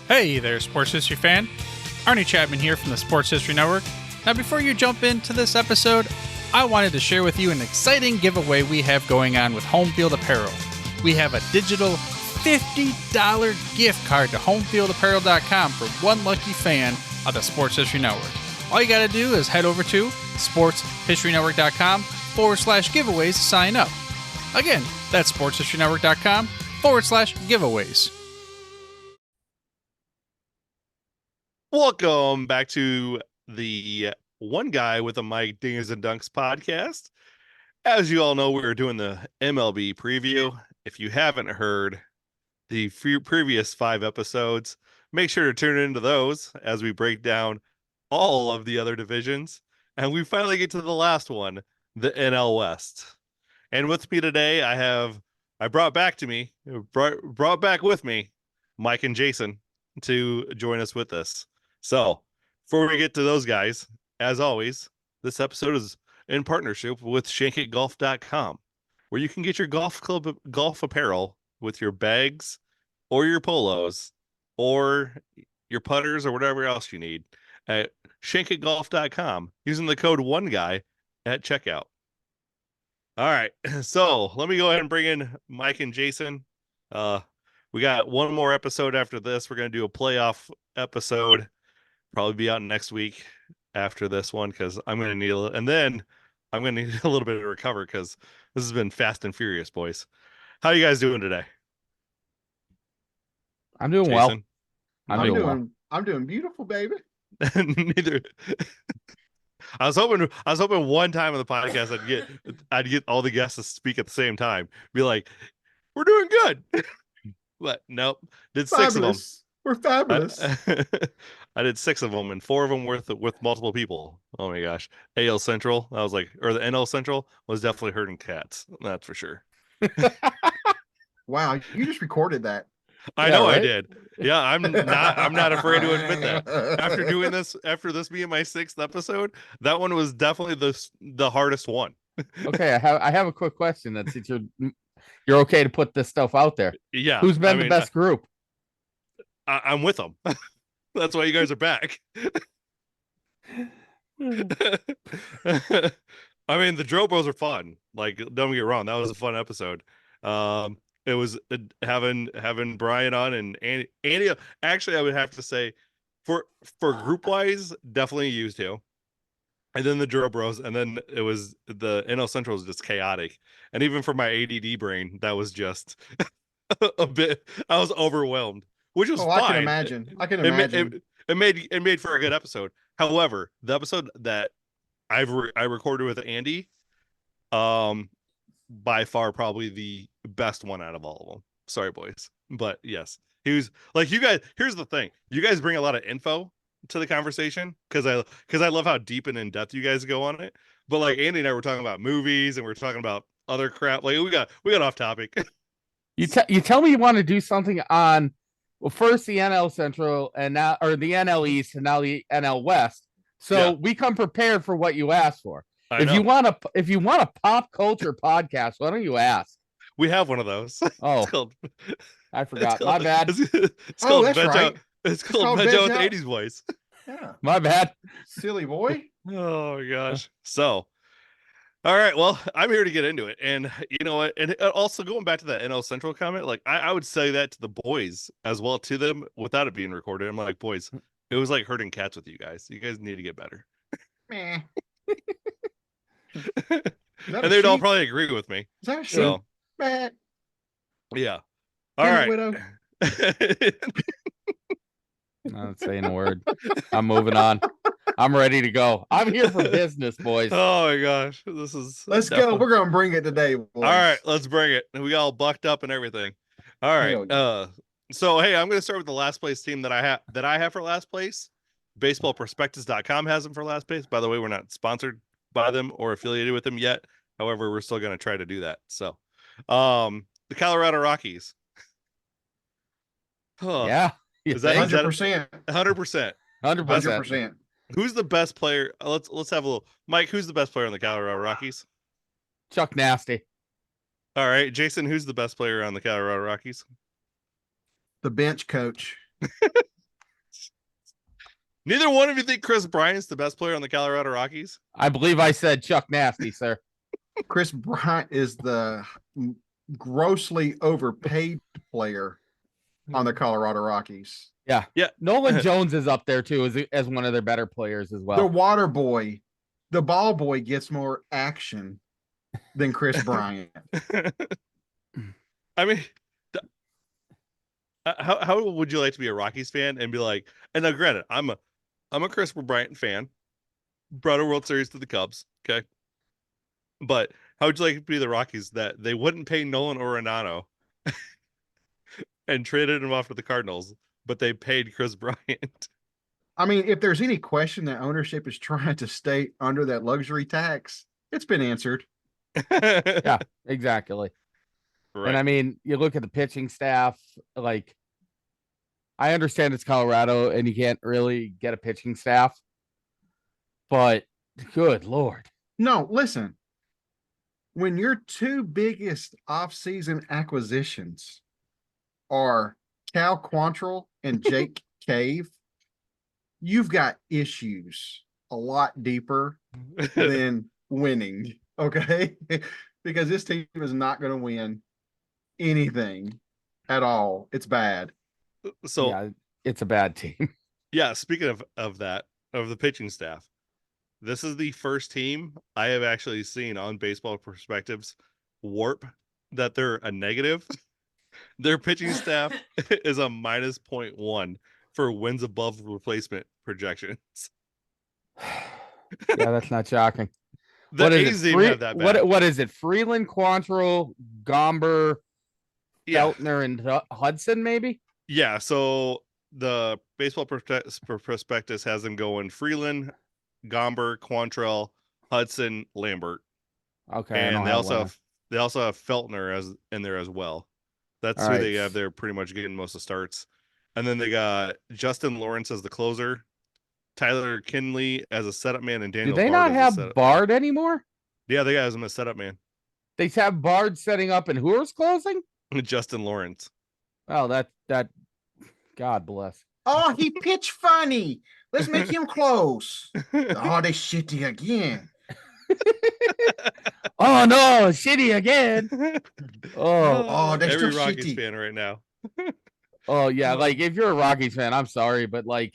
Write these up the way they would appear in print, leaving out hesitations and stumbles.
Hey there, sports history fan. Arnie Chapman here from the Sports History Network. Now, before you jump into this episode, I wanted to share with you an exciting giveaway we have going on with Home Field Apparel. We have a digital $50 gift card to homefieldapparel.com for one lucky fan of the Sports History Network. All you got to do is head over to sportshistorynetwork.com/giveaways to sign up. Again, that's sportshistorynetwork.com/giveaways. Welcome back to the One Guy with a Mic Dingers and Dunks podcast. As you all know, we're doing the MLB preview. If you haven't heard the previous 5 episodes, make sure to tune into those as we break down all of the other divisions. And we finally get to the last one, the NL West. And with me today, I brought back with me, Mike and Jason to join us with us. So before we get to those guys, as always, this episode is in partnership with shankitgolf.com, where you can get your golf club golf apparel with your bags or your polos or your putters or whatever else you need at shankitgolf.com using the code ONEGUY at checkout. All right, so let me go ahead and bring in Mike and Jason. We got one more episode after this. We're going to do a playoff episode. Probably be out next week after this one because I'm going to need a little bit of recover because this has been fast and furious, boys. How you guys doing today? I'm doing Jason? well. I'm doing beautiful, baby. Neither. I was hoping one time on the podcast I'd get all the guests to speak at the same time. Be like, we're doing good. But nope. Did Fabulous. 6 of them. We're fabulous. I did 6 of them, and 4 of them with multiple people. Oh my gosh. AL Central, I was like, or the NL Central was definitely hurting cats. That's for sure. Wow, you just recorded that. I know, right? I did. Yeah, I'm not afraid to admit that. After this being my 6th episode, that one was definitely the hardest one. Okay, I have a quick question. That's you're okay to put this stuff out there. Yeah. Who's been the best group? I'm with them. That's why you guys are back. I mean, the drill bros are fun. Like, don't get wrong, that was a fun episode. It was having Brian on and Andy. Actually, I would have to say, for group wise, definitely used to. And then the drill bros, and then it was the NL Central was just chaotic. And even for my ADD brain, that was just a bit. I was overwhelmed, which was fine. I can imagine. It made for a good episode. However, the episode that I recorded with Andy, by far probably the best one out of all of them. Sorry, boys, but yes, he was like, you guys. Here's the thing: you guys bring a lot of info to the conversation because I love how deep and in depth you guys go on it. But like Andy and I were talking about movies and we were talking about other crap. Like we got off topic. You tell me you want to do something on, well, first the NL Central and now, or the NL East and now the NL West. So we come prepared for what you asked for. If you want a pop culture podcast, why don't you ask? We have one of those. Oh, I forgot. My bad. It's called that's right. It's called Veg Out with 80s Voice. Yeah. My bad. Silly boy. Oh my gosh. So, all right. Well, I'm here to get into it. And you know what? And also going back to that NL Central comment, like I would say that to the boys as well, to them without it being recorded. I'm like, boys, it was like herding cats with you guys. You guys need to get better. Meh. And they'd all probably agree with me. Is that a sheep? So, Meh. yeah. All right. Widow. Not saying a word. I'm moving on. I'm ready to go. I'm here for business, boys. Oh my gosh, Let's go. We're gonna bring it today, boys. All right, let's bring it. We all bucked up and everything. All right. Yeah. So hey, I'm gonna start with the last place team that I have for last place. Baseballprospectus.com has them for last place. By the way, we're not sponsored by them or affiliated with them yet. However, we're still gonna try to do that. So, the Colorado Rockies. Yeah. Is that 100%? 100%? 100%. Who's the best player? Let's have a little. Mike, who's the best player on the Colorado Rockies? Chuck Nasty. All right, Jason, who's the best player on the Colorado Rockies? The bench coach. Neither one of you think Chris Bryant's the best player on the Colorado Rockies? I believe I said Chuck Nasty, sir. Chris Bryant is the grossly overpaid player on the Colorado Rockies. Yeah. Nolan Jones is up there too as one of their better players as well. The water boy, the ball boy gets more action than Chris Bryant. I mean, how would you like to be a Rockies fan and be like, and now granted, I'm a Chris Bryant fan, brought a World Series to the Cubs, okay? But how would you like to be the Rockies that they wouldn't pay Nolan Arenado and traded him off to the Cardinals, but they paid Chris Bryant? I mean, if there's any question that ownership is trying to stay under that luxury tax, it's been answered. Yeah, exactly. Right. And I mean, you look at the pitching staff, like I understand it's Colorado and you can't really get a pitching staff, but good Lord. No, listen. When your two biggest offseason acquisitions are Cal Quantrill and Jake Cave, you've got issues a lot deeper than winning, okay? Because this team is not going to win anything at all. It's bad. So yeah, it's a bad team. Yeah, speaking of that, of the pitching staff, this is the first team I have actually seen on Baseball Perspectives warp that they're a negative. Their pitching staff is a minus 0.1 for wins above replacement projections. Yeah, that's not shocking. The A's didn't have that bad. What is it? Freeland, Quantrill, Gomber, Feltner, and Hudson, maybe? Yeah, so the Baseball Prospectus has them going Freeland, Gomber, Quantrill, Hudson, Lambert. Okay, and they also have Feltner as in there as well. That's who they have there, pretty much getting most of the starts. And then they got Justin Lawrence as the closer, Tyler Kinley as a setup man, and Daniel. Do they not have Bard anymore? Yeah, they got him as a setup man. They have Bard setting up, and who's closing? Justin Lawrence. Oh, that. God bless. Oh, he pitched funny. Let's make him close. Oh, they shitty again. Oh no, shitty again. Oh, they're every still Rockies shitty fan right now. Oh yeah, like if you're a Rockies fan, I'm sorry, but like,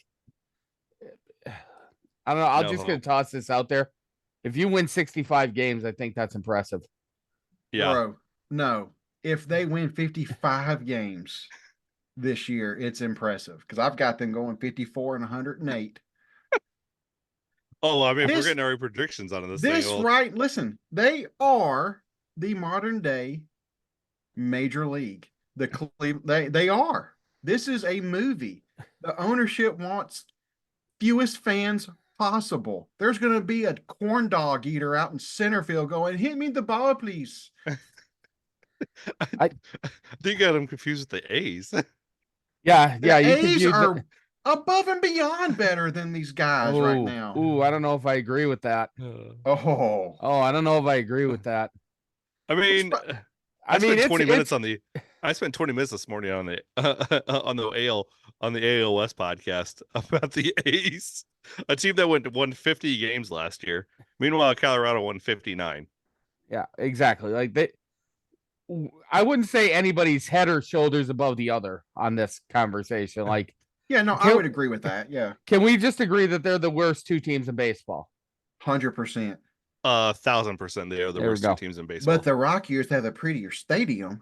I don't know. I'm just gonna toss this out there. If you win 65 games, I think that's impressive. Yeah, bro. No, if they win 55 games this year, it's impressive because I've got them going 54 and 108. Oh, I mean, if we're getting our predictions on this thing, right? Listen, they are the modern day major league. They are. This is a movie. The ownership wants fewest fans possible. There's going to be a corn dog eater out in center field going, "Hit me the ball, please." I think I got them confused with the A's. Yeah. The A's are above and beyond better than these guys right now. I don't know if I agree with that. I don't know if I agree with that. I mean, I spent 20 minutes I spent 20 minutes this morning on the AL West podcast about the A's, a team that won 50 games last year. Meanwhile, Colorado won 59. Yeah, exactly. Like I wouldn't say anybody's head or shoulders above the other on this conversation. Like, yeah, no, I would agree with that. Yeah. Can we just agree that they're the worst two teams in baseball? 100%. 1,000%. They are the worst two teams in baseball. But the Rockies have a prettier stadium.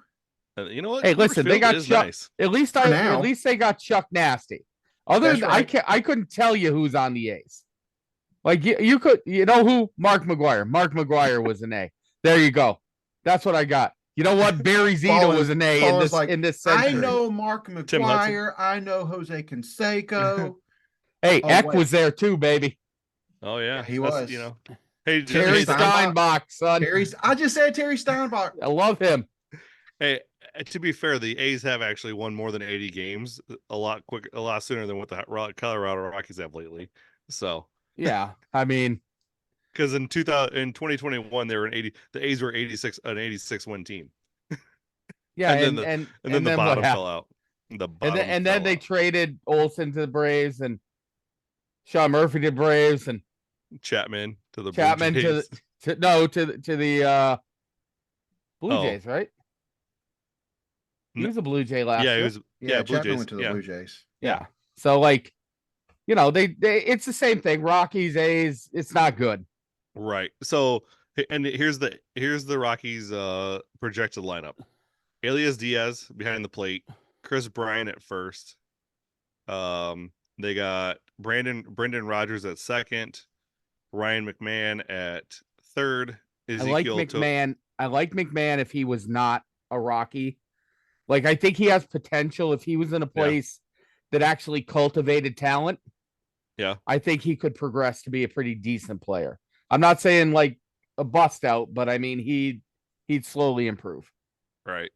You know what? Hey, listen, they got Chuck. Nice. At least they got Chuck Nasty. Other than I couldn't tell you who's on the A's. Like you could, you know who? Mark McGwire. Mark McGwire was an A. There you go. That's what I got. You know what? Barry Zito was an A in this century. I know Mark McGwire. I know Jose Canseco. Hey, Eck was there too, baby. Oh yeah, he was. You know, hey, Terry Steinbach, son. I just said Terry Steinbach. I love him. Hey, to be fair, the A's have actually won more than 80 games a lot sooner than what the Colorado Rockies have lately. So yeah, I mean, because in 2021 they were the A's were 86 win team. Yeah, and then the bottom fell out. And then they traded Olsen to the Braves, and Sean Murphy to Braves and Chapman to the Chapman Blue Jays. to the Blue Jays, right? He was a Blue Jay last year. He was. Yeah, Blue Chapman Jays. went to the Blue Jays. Yeah. So like, they it's the same thing. Rockies, A's, it's not good. Right. So, and here's the Rockies projected lineup. Elias Diaz behind the plate, Chris Bryant at first. They got Brendan Rodgers at second, Ryan McMahon at third. I like McMahon if he was not a Rocky. Like, I think he has potential if he was in a place that actually cultivated talent. Yeah. I think he could progress to be a pretty decent player. I'm not saying like a bust out, but I mean, he'd slowly improve. Right.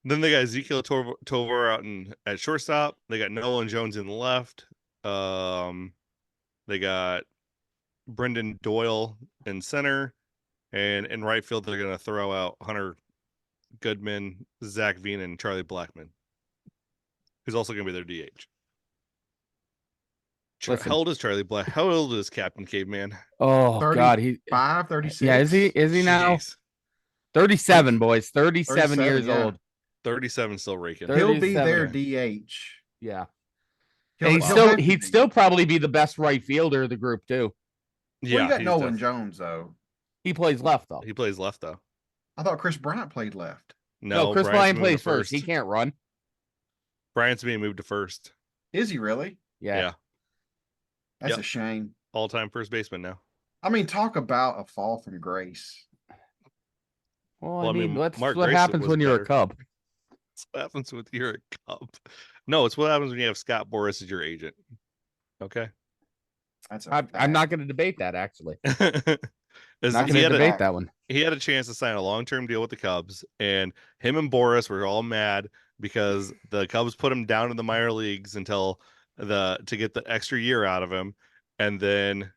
Then they got Ezekiel Tovar out at shortstop. They got Nolan Jones in the left. They got Brendan Doyle in center. And in right field, they're going to throw out Hunter Goodman, Zach Veen, and Charlie Blackmon, who's also going to be their DH. How old is Charlie Black? How old is Captain Caveman? Oh, 30, God. He's 36. Yeah, is he now? Jeez. 37, boys. 37 years yeah. old. 37 still raking. He'll be their 37. DH. Yeah. He'll And he'd still probably be the best right fielder of the group, too. Yeah, you got Nolan Jones, though. He plays left, though. He plays left, though. I thought Chris Bryant played left. No, Chris Bryant plays first. He can't run. Bryant's being moved to first. Is he really? Yeah. That's a shame. All-time first baseman now. I mean, talk about a fall from grace. Well, I mean, that's what happens when you're a Cub. It's what happens when you're a Cub. No, it's what happens when you have Scott Boras as your agent. Okay. I'm not going to debate that, actually. Not going to debate that one. He had a chance to sign a long-term deal with the Cubs, and him and Boras were all mad because the Cubs put him down in the minor leagues to get the extra year out of him, and then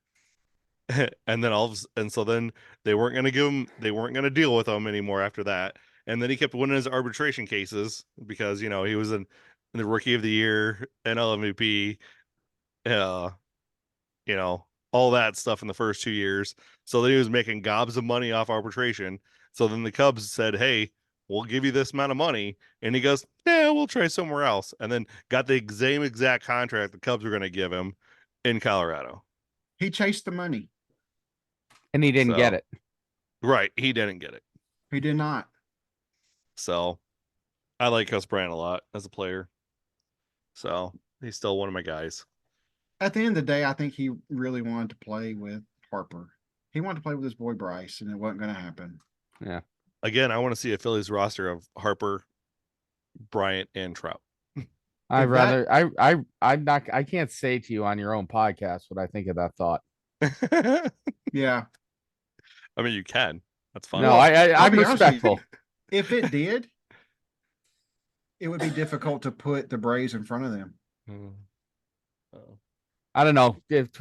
so then they weren't going to deal with him anymore after that, and then he kept winning his arbitration cases because he was in the Rookie of the Year, NL MVP, all that stuff in the first 2 years. So then he was making gobs of money off arbitration. So then the Cubs said, "Hey, we'll give you this amount of money," and he goes, "Yeah, we'll try somewhere else," and then got the same exact contract the Cubs were going to give him in Colorado. He chased the money. And he didn't get it. Right. He didn't get it. He did not. So I like Chris Bryant a lot as a player. So he's still one of my guys. At the end of the day, I think he really wanted to play with Harper. He wanted to play with his boy Bryce, and it wasn't going to happen. Yeah. Again, I want to see a Phillies roster of Harper, Bryant, and Trout. I can't say to you on your own podcast what I think of that thought. Yeah. I mean, you can. That's fine. No, I'm respectful. If it did, it would be difficult to put the Braves in front of them. I don't know if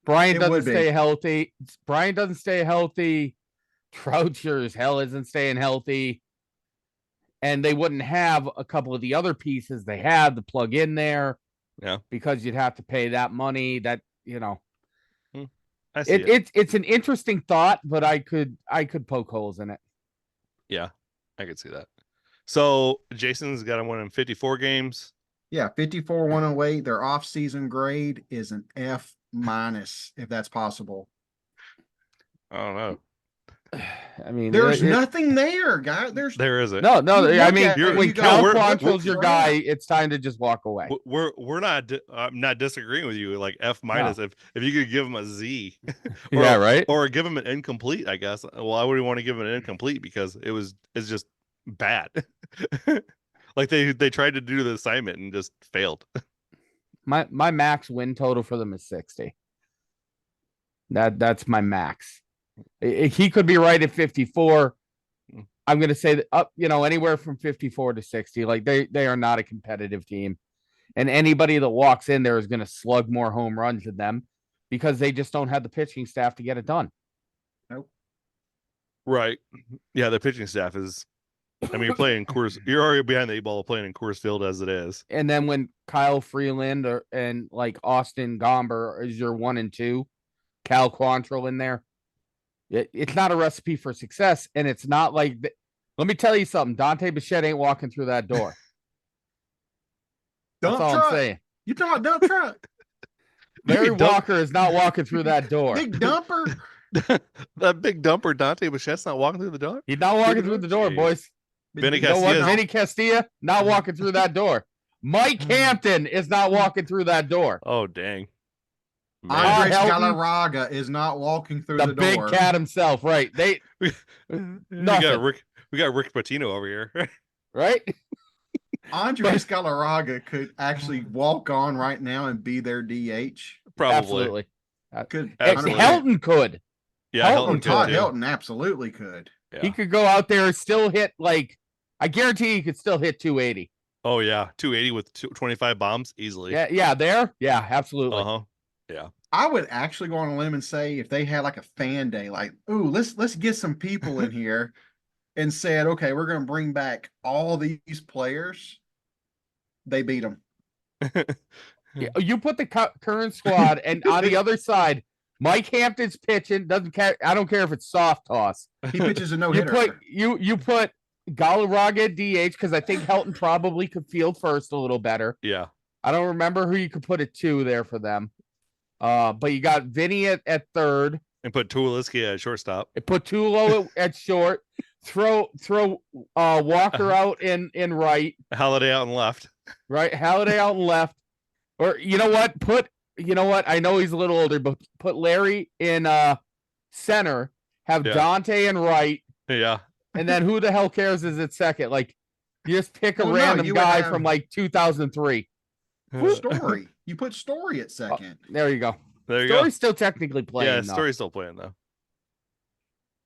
Brian doesn't stay healthy. Brian doesn't stay healthy. Trout sure as hell isn't staying healthy. And they wouldn't have a couple of the other pieces they had to plug in there. Yeah. Because you'd have to pay that money that, I see it's an interesting thought, but I could poke holes in it. Yeah, I could see that. So Jason's got him winning 54 games. Yeah, 54, 108. Their off-season grade is an F-, if that's possible. I don't know. I mean, there's nothing there, guy. There isn't. No. I mean, when Cal Quantrill's your guy, it's time to just walk away. We're not. I'm not disagreeing with you. Like F-. No. If you could give him a Z, yeah, right, or give him an incomplete, I guess. Well, I wouldn't want to give him an incomplete because it's just bad. Like they tried to do the assignment and just failed. My max win total for them is 60. That's my max. He could be right at 54. I'm going to say that up, anywhere from 54 to 60. Like they are not a competitive team, and anybody that walks in there is going to slug more home runs than them because they just don't have the pitching staff to get it done. Nope. Right. Yeah, the pitching staff is I mean, you're already behind the 8 ball playing in Coors Field as it is. And then when Kyle Freeland and like Austin Gomber is your 1 and 2, Cal Quantrill in there, it's not a recipe for success. And it's not like, let me tell you something. Dante Bichette ain't walking through that door. That's all I'm saying. You talking about dump truck? Larry Walker is not walking through that door. Big dumper. That big dumper, Dante Bichette's not walking through the door? He's not walking through the door, boys. Vinny Castilla, not walking through that door. Mike Hampton is not walking through that door. Oh, dang. Andres Galarraga is not walking through the door. The big cat himself, right? We got Rick Pitino over here. Right? Andres Galarraga could actually walk on right now and be their DH. Probably. Absolutely. Absolutely. Helton could. Yeah, Todd Helton absolutely could. Yeah. He could go out there and still hit, like, I guarantee he could still hit 280. Oh, yeah. 280 with 25 bombs easily. Yeah, there. Yeah, absolutely. Uh-huh. Yeah. I would actually go on a limb and say if they had like a fan day, like, ooh, let's get some people in here and said, okay, we're going to bring back all these players. They beat them. You put the current squad, and on the other side, Mike Hampton's pitching. Doesn't care. I don't care if it's soft toss. He pitches a no-hitter. You put Galarraga DH because I think Helton probably could field first a little better. Yeah. I don't remember who you could put at 2 there for them. But you got Vinny at third. And put Tulowitzki at shortstop. Put Tulo at short. Throw Walker out in right. Holiday out and left. Right. Holiday out and left. Or you know what? I know he's a little older, but put Larry in center. Have Dante in right. Yeah. And then who the hell cares is at second? Like, you just pick a random guy from like 2003. Story. You put Story at second. There you go. Story's still technically playing. Yeah, Story's still playing though.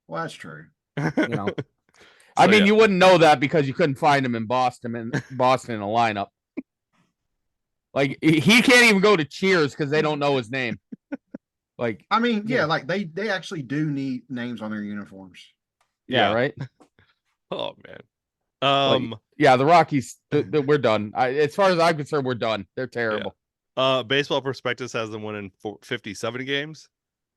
Well, that's true. I mean, you wouldn't know that because you couldn't find him in Boston in a lineup. Like, he can't even go to Cheers because they don't know his name. Like, I mean, like they actually do need names on their uniforms. Yeah, right. Oh man. The Rockies. We're done. As far as I'm concerned, we're done. They're terrible. Yeah. Baseball Prospectus has them winning 57 games.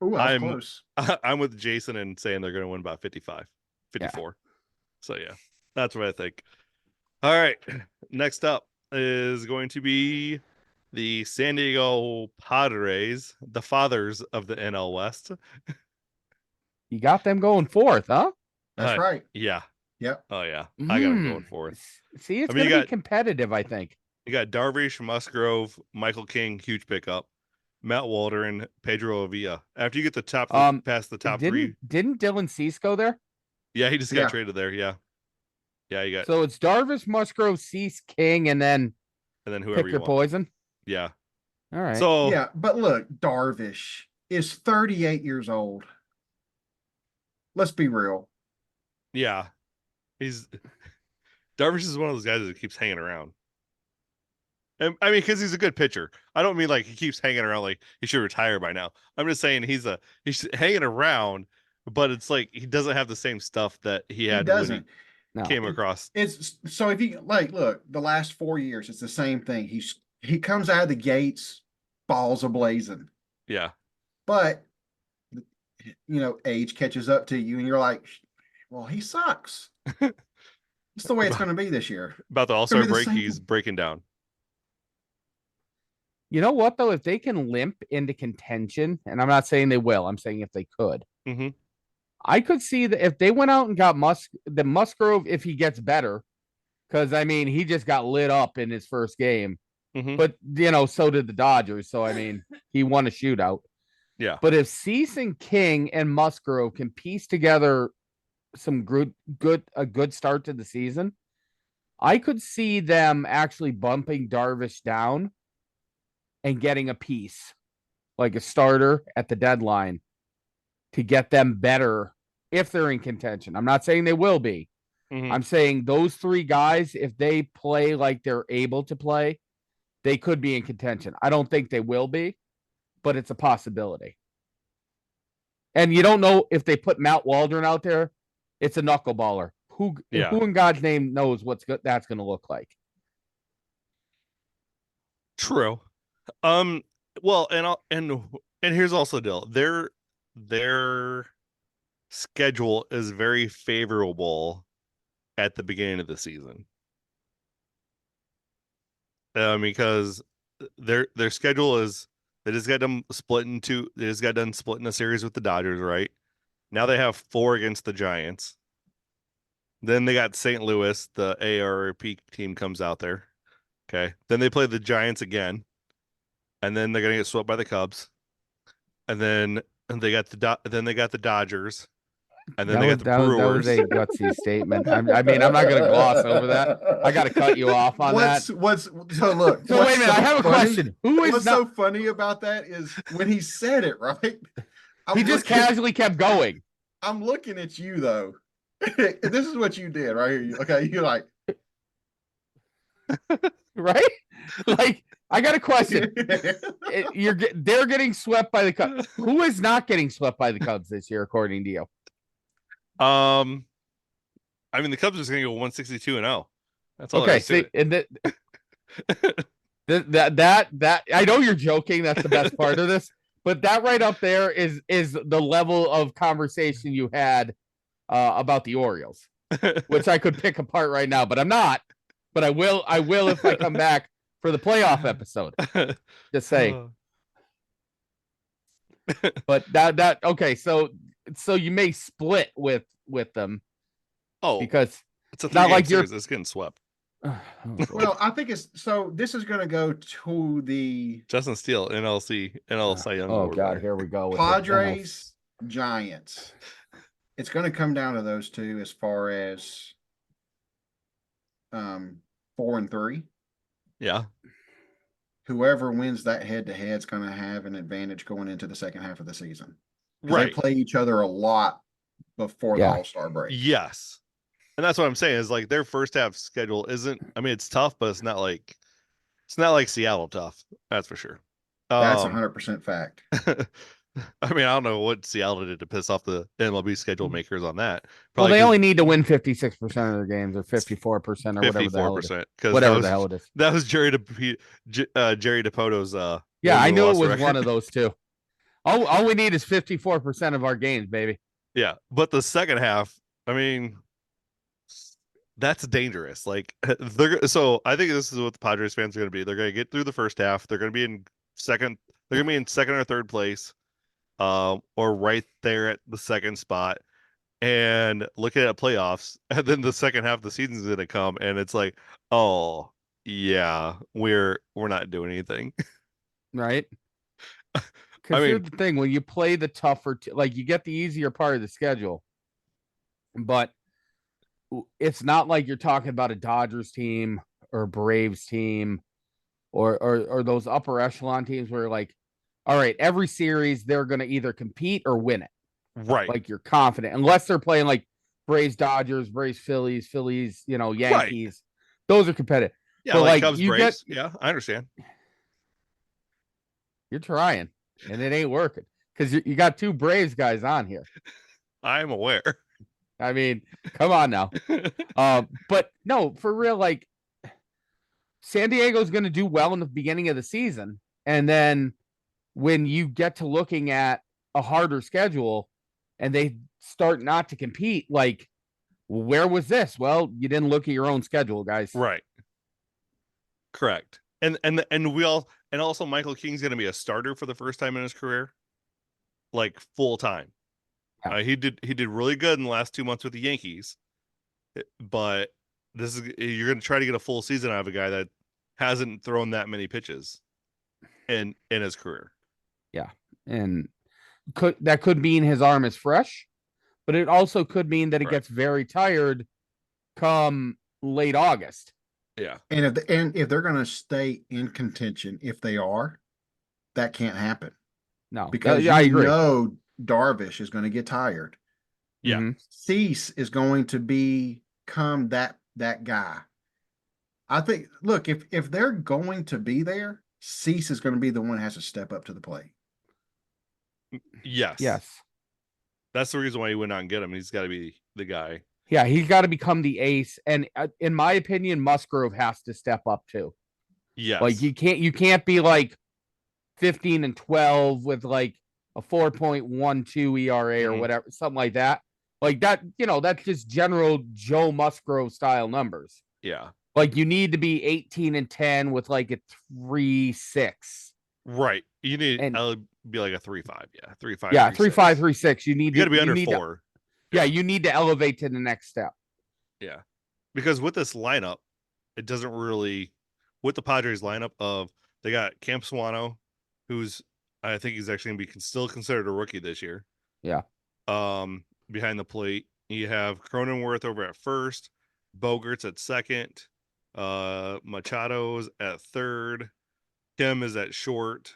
Ooh, I'm close. I'm with Jason and saying they're going to win about 55, 54. So yeah, that's what I think. All right, next up is going to be the San Diego Padres, the fathers of the NL West. You got them going fourth, huh? That's right. Yeah. Yep. Oh yeah, I got them going fourth. See, it's going to be competitive, I think. You got Darvish, Musgrove, Michael King, huge pickup, Matt Waldron, Pedro Avila. After you get the top, past the top 3, didn't Dylan Cease go there? Yeah, he just got traded there. Yeah, you got. So it's Darvish, Musgrove, Cease, King, and then whoever pick your poison. Yeah. All right. So yeah, but look, Darvish is 38 years old. Let's be real. Yeah, Darvish is one of those guys that keeps hanging around. And I mean, because he's a good pitcher. I don't mean like he keeps hanging around like he should retire by now. I'm just saying he's hanging around, but it's like he doesn't have the same stuff that he had when he came across. It's so if you look, the last 4 years, it's the same thing. He comes out of the gates, balls ablazing. Yeah. But age catches up to you, and you're like, well, he sucks. It's the way it's going to be this year. About the All-Star break, he's breaking down. You know what, though? If they can limp into contention, and I'm not saying they will, I'm saying if they could. Mm-hmm. I could see that if they went out and got Musgrove, if he gets better, because, I mean, he just got lit up in his first game. Mm-hmm. But, so did the Dodgers. So, I mean, he won a shootout. Yeah. But if Cease and King and Musgrove can piece together a good start to the season, I could see them actually bumping Darvish down and getting a piece, like a starter at the deadline, to get them better if they're in contention. I'm not saying they will be. Mm-hmm. I'm saying those 3 guys, if they play like they're able to play, they could be in contention. I don't think they will be, but it's a possibility. And you don't know if they put Matt Waldron out there, it's a knuckleballer. who in God's name knows that's going to look like? True. Well, and here's also the deal. Their schedule is very favorable at the beginning of the season. Because their schedule is they just got done splitting a series with the Dodgers, right? Now they have 4 against the Giants. Then they got St. Louis, the ARP team comes out there. Okay. Then they play the Giants again. And then they're gonna get swept by the Cubs. And then they got the Dodgers. And then they got the Brewers. That was a gutsy statement. I mean, I'm not going to gloss over that. I got to cut you off on that. So look. So wait a minute. I have a question. What's so funny about that is when he said it, right? He just casually kept going. I'm looking at you though. This is what you did right here. Okay, you're like, right? Like, I got a question. They're getting swept by the Cubs. Who is not getting swept by the Cubs this year, according to you? I mean, the Cubs are just gonna go 162-0. That's all. Okay, see, and that I know you're joking. That's the best part of this, but that right up there is the level of conversation you had about the Orioles, which I could pick apart right now, but I'm not. But I will if I come back for the playoff episode. Just saying. But that okay, so you may split with them. Oh, because it's not like series. It's getting swept. Well, I think this is going to go to the Justin Steele NL Cy Young. Oh God, here we go. Padres, Giants. It's going to come down to those two as far as 4 and 3. Yeah. Whoever wins that head-to-head is going to have an advantage going into the second half of the season. Right. They play each other a lot before the All-Star break. Yes. And that's what I'm saying is like their first half schedule isn't, I mean, it's tough, but it's not like Seattle tough. That's for sure. That's 100% fact. I mean, I don't know what Seattle did to piss off the MLB schedule makers on that. Probably well, they only need to win 56% of their games or 54% or whatever the hell it is. Whatever the hell it is. That was Jerry DePoto's. Yeah, I knew it was one of those two. All we need is 54% of our games, baby. Yeah, but the second half, I mean, that's dangerous. Like so I think this is what the Padres fans are going to be. They're going to get through the first half. They're going to be in second. They're going to be in second or third place. Or right there at the second spot, and looking at playoffs, and then the second half of the season is going to come, and it's like, oh yeah, we're not doing anything, right? Because here's the thing: when you play the tougher, like you get the easier part of the schedule, but it's not like you're talking about a Dodgers team or a Braves team, or those upper echelon teams where like, all right, every series they're going to either compete or win it. Right. Like you're confident, unless they're playing like Braves, Dodgers, Braves, Phillies, Yankees. Right. Those are competitive. Yeah, but like Cubs, Braves. Yeah, I understand. You're trying, and it ain't working because you got 2 Braves guys on here. I'm aware. I mean, come on now. But no, for real, like San Diego's going to do well in the beginning of the season, and then when you get to looking at a harder schedule and they start not to compete, like, where was this? Well, you didn't look at your own schedule, guys. Right. Correct. And also Michael King's going to be a starter for the first time in his career, like full time. Yeah. He did really good in the last 2 months with the Yankees, but you're going to try to get a full season out of a guy that hasn't thrown that many pitches in his career. Yeah, and that could mean his arm is fresh, but it also could mean that it gets very tired come late August. Yeah, and if they're going to stay in contention, if they are, that can't happen. No, because I agree. Darvish is going to get tired. Yeah, Cease is going to become that guy. I think. Look, if they're going to be there, Cease is going to be the one that has to step up to the plate. Yes. Yes. That's the reason why he went out and get him. He's got to be the guy. Yeah, he's got to become the ace, and in my opinion, Musgrove has to step up too. Yes. Like you can't be like 15-12 with like a 4.12 ERA or whatever, something like that. Like that, that's just general Joe Musgrove style numbers. Yeah. Like you need to be 18-10 with like a 3.6. Right. You need to be like a 3.5. Yeah. 3.5. Yeah, 3.5, 3.6. You got to be under 4. You need to elevate to the next step. Yeah. Because with this lineup, it doesn't really, with the Padres lineup of, they got Camp Swano, who's, I think he's actually going to be still considered a rookie this year. Yeah. Behind the plate, you have Cronenworth over at first, Bogarts at second, Machado's at third, Kim is at short.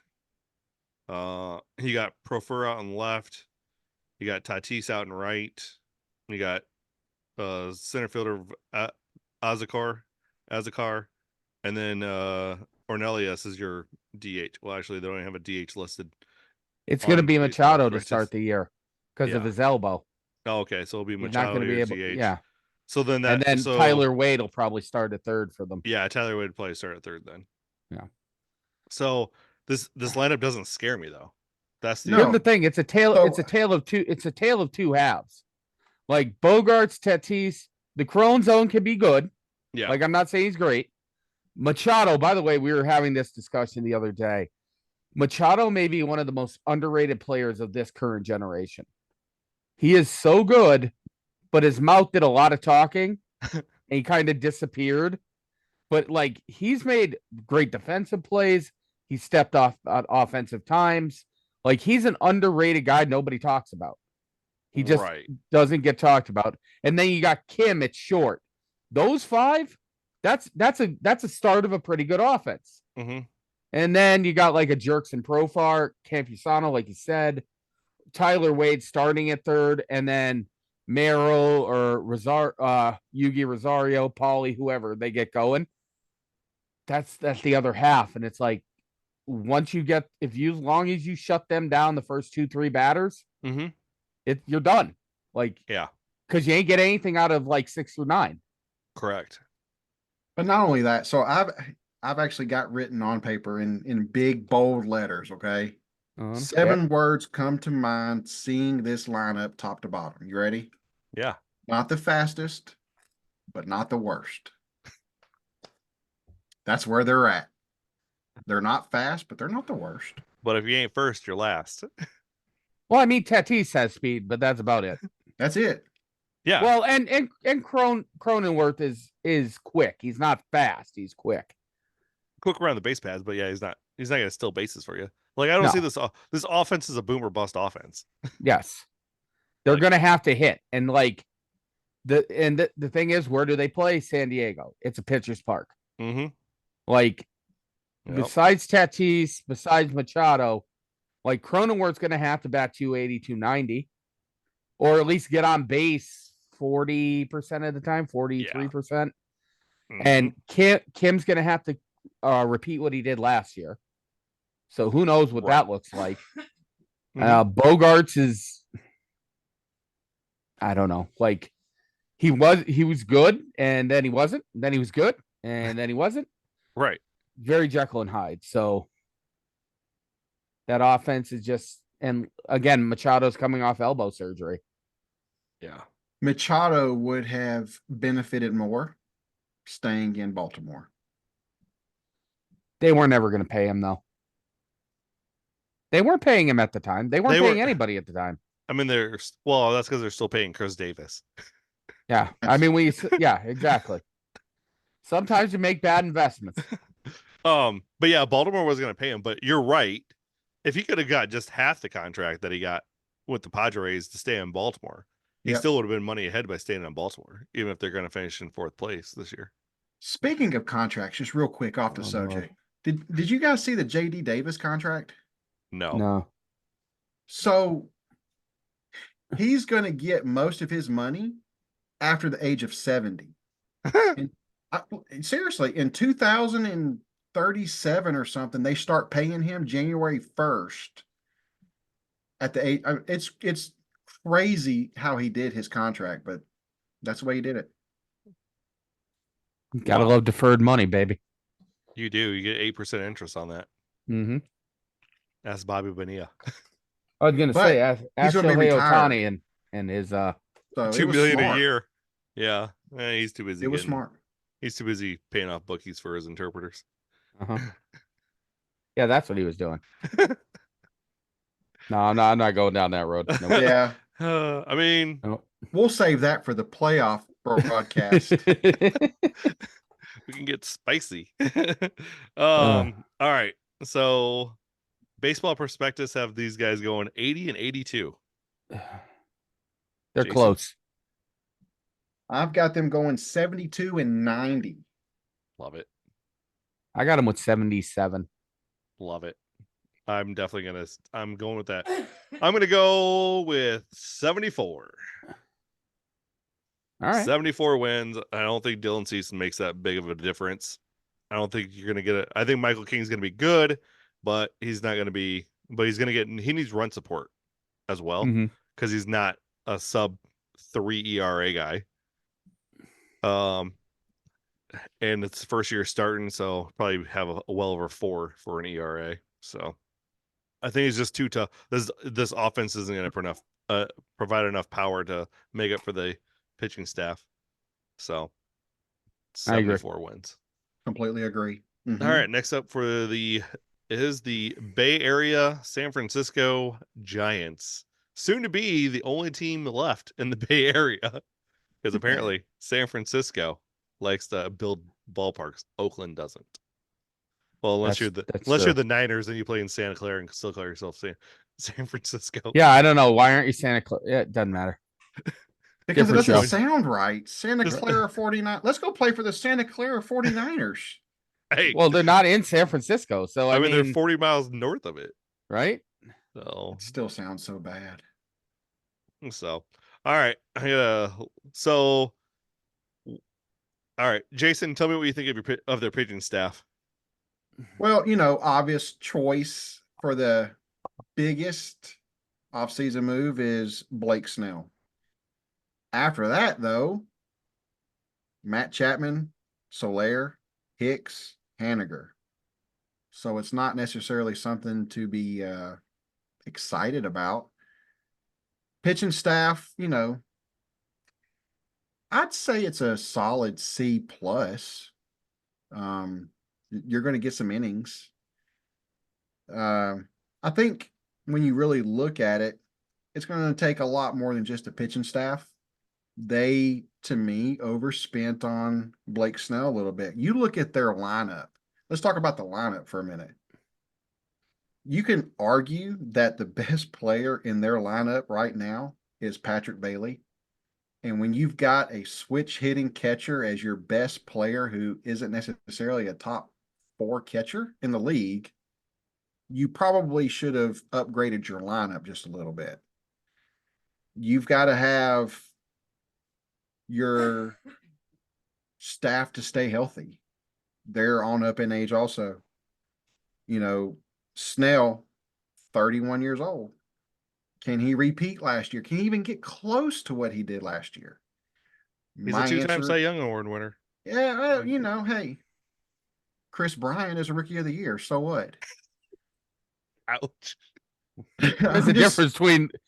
He got Profur out on left. You got Tatis out and right. You got center fielder Azakar, and then Ornelius is your DH. Well, actually, they don't have a DH listed. It's going to be Machado to start the year because of his elbow. Oh, okay, so it'll be He's Machado not going to be able. DH. Yeah. So then Tyler Wade will probably start at third for them. Yeah, Tyler Wade will probably start at third then. Yeah. So this lineup doesn't scare me though. That's the thing. It's a tale. It's a tale of two. It's a tale of two halves. Like Bogarts, Tatis, the Crone zone can be good. Yeah. Like I'm not saying he's great. Machado, by the way, we were having this discussion the other day. Machado may be one of the most underrated players of this current generation. He is so good, but his mouth did a lot of talking and he kind of disappeared. But like he's made great defensive plays. He stepped off at offensive times. Like he's an underrated guy nobody talks about. He just doesn't get talked about. And then you got Kim at short. Those 5, that's a start of a pretty good offense. Mm-hmm. And then you got like a Jerkson Profar, Campusano, like you said, Tyler Wade starting at third, and then Merrill or Yugi Rosario, Paulie, whoever they get going. That's the other half. And it's like once you get as long as you shut them down the first 2-3 batters, you're done. Like because you ain't get anything out of like 6 through 9. Correct. But not only that, so I've actually got written on paper in big bold letters. Okay, 7 words come to mind seeing this lineup top to bottom. You ready? Yeah. Not the fastest, but not the worst. That's where they're at. They're not fast, but they're not the worst. But if you ain't first, you're last. Well, I mean, Tatis has speed, but that's about it. That's it. Yeah. Well, and Cronenworth is quick. He's not fast. He's quick. Quick around the base paths, but yeah, he's not gonna steal bases for you. Like I don't see this offense as a boom or bust offense. Yes. They're gonna have to hit. And like the thing is, where do they play? San Diego. It's a pitcher's park. Mm-hmm. Like besides Tatis, besides Machado, like Cronenworth's gonna have to bat 280, 290, or at least get on base 40% of the time, 43%. And Kim's gonna have to repeat what he did last year. So who knows what that looks like. Bogarts is, I don't know. Like he was good, and then he wasn't. Then he was good, and then he wasn't. Right. Very Jekyll and Hyde. So that offense is just, and again, Machado's coming off elbow surgery. Yeah. Machado would have benefited more staying in Baltimore. They weren't ever going to pay him, though. They weren't paying him at the time. They weren't paying anybody at the time. I mean, that's because they're still paying Chris Davis. Yeah. I mean, exactly. Sometimes you make bad investments. But yeah, Baltimore was going to pay him, but you're right. If he could have got just half the contract that he got with the Padres to stay in Baltimore, he still would have been money ahead by staying in Baltimore, even if they're going to finish in 4th place this year. Speaking of contracts, just real quick off the subject, did you guys see the JD Davis contract? No. So he's going to get most of his money after the age of 70. Seriously, in 2037 or something, they start paying him January 1st. At the age, it's crazy how he did his contract, but That's the way he did it. Gotta love deferred money, baby. You do. You get 8% interest on that. Mm-hmm. That's Bobby Bonilla. I was gonna say, ask he's gonna be Shohei retired. Ohtani and his So $2 million a year. Yeah, he's too busy. It was smart. He's too busy paying off bookies for his interpreters. Yeah, that's what he was doing. No, I'm not going down that road. Nope. Yeah. I mean, we'll save that for the playoff broadcast. We can get spicy. All right. So Baseball Prospectus have these guys going 80 and 82. They're Jason? Close. I've got them going 72 and 90. Love it. I got them with 77. Love it. I'm going with that. I'm going to go with 74. All right. 74 wins. I don't think Dylan Cease makes that big of a difference. I don't think you're going to get it. I think Michael King's going to be good, but he's not going to be, he needs run support as well because he's not a sub 3 ERA guy. And it's the first year starting, so probably have a well over 4 for an ERA. So I think it's just too tough. This offense isn't going to provide enough power to make up for the pitching staff. So 74 wins. Completely agree. Mm-hmm. All right, next up is the Bay Area San Francisco Giants. Soon to be the only team left in the Bay Area because apparently San Francisco likes to build ballparks. Oakland doesn't. Well, unless you're the Niners and you play in Santa Clara and still call yourself San Francisco. Yeah, I don't know. Why aren't you Santa Clara? Yeah, it doesn't matter. Because it doesn't sound right. Santa Clara 49. Let's go play for the Santa Clara 49ers. Hey. Well, they're not in San Francisco, so I mean they're 40 miles north of it. Right? So it still sounds so bad. So all right. All right, Jason, tell me what you think of their pitching staff. Well, obvious choice for the biggest offseason move is Blake Snell. After that, though, Matt Chapman, Soler, Hicks, Haniger. So it's not necessarily something to be excited about. Pitching staff, I'd say it's a solid C plus. You're going to get some innings. I think when you really look at it, it's going to take a lot more than just a pitching staff. They, to me, overspent on Blake Snell a little bit. You look at their lineup. Let's talk about the lineup for a minute. You can argue that the best player in their lineup right now is Patrick Bailey. And when you've got a switch hitting catcher as your best player who isn't necessarily a top 4 catcher in the league, you probably should have upgraded your lineup just a little bit. You've got to have your staff to stay healthy. They're on up in age also. Snell, 31 years old. Can he repeat last year? Can he even get close to what he did last year? He's a 2-time Cy Young Award winner. Yeah, hey, Chris Bryant is a Rookie of the Year. So what? Ouch. There's a difference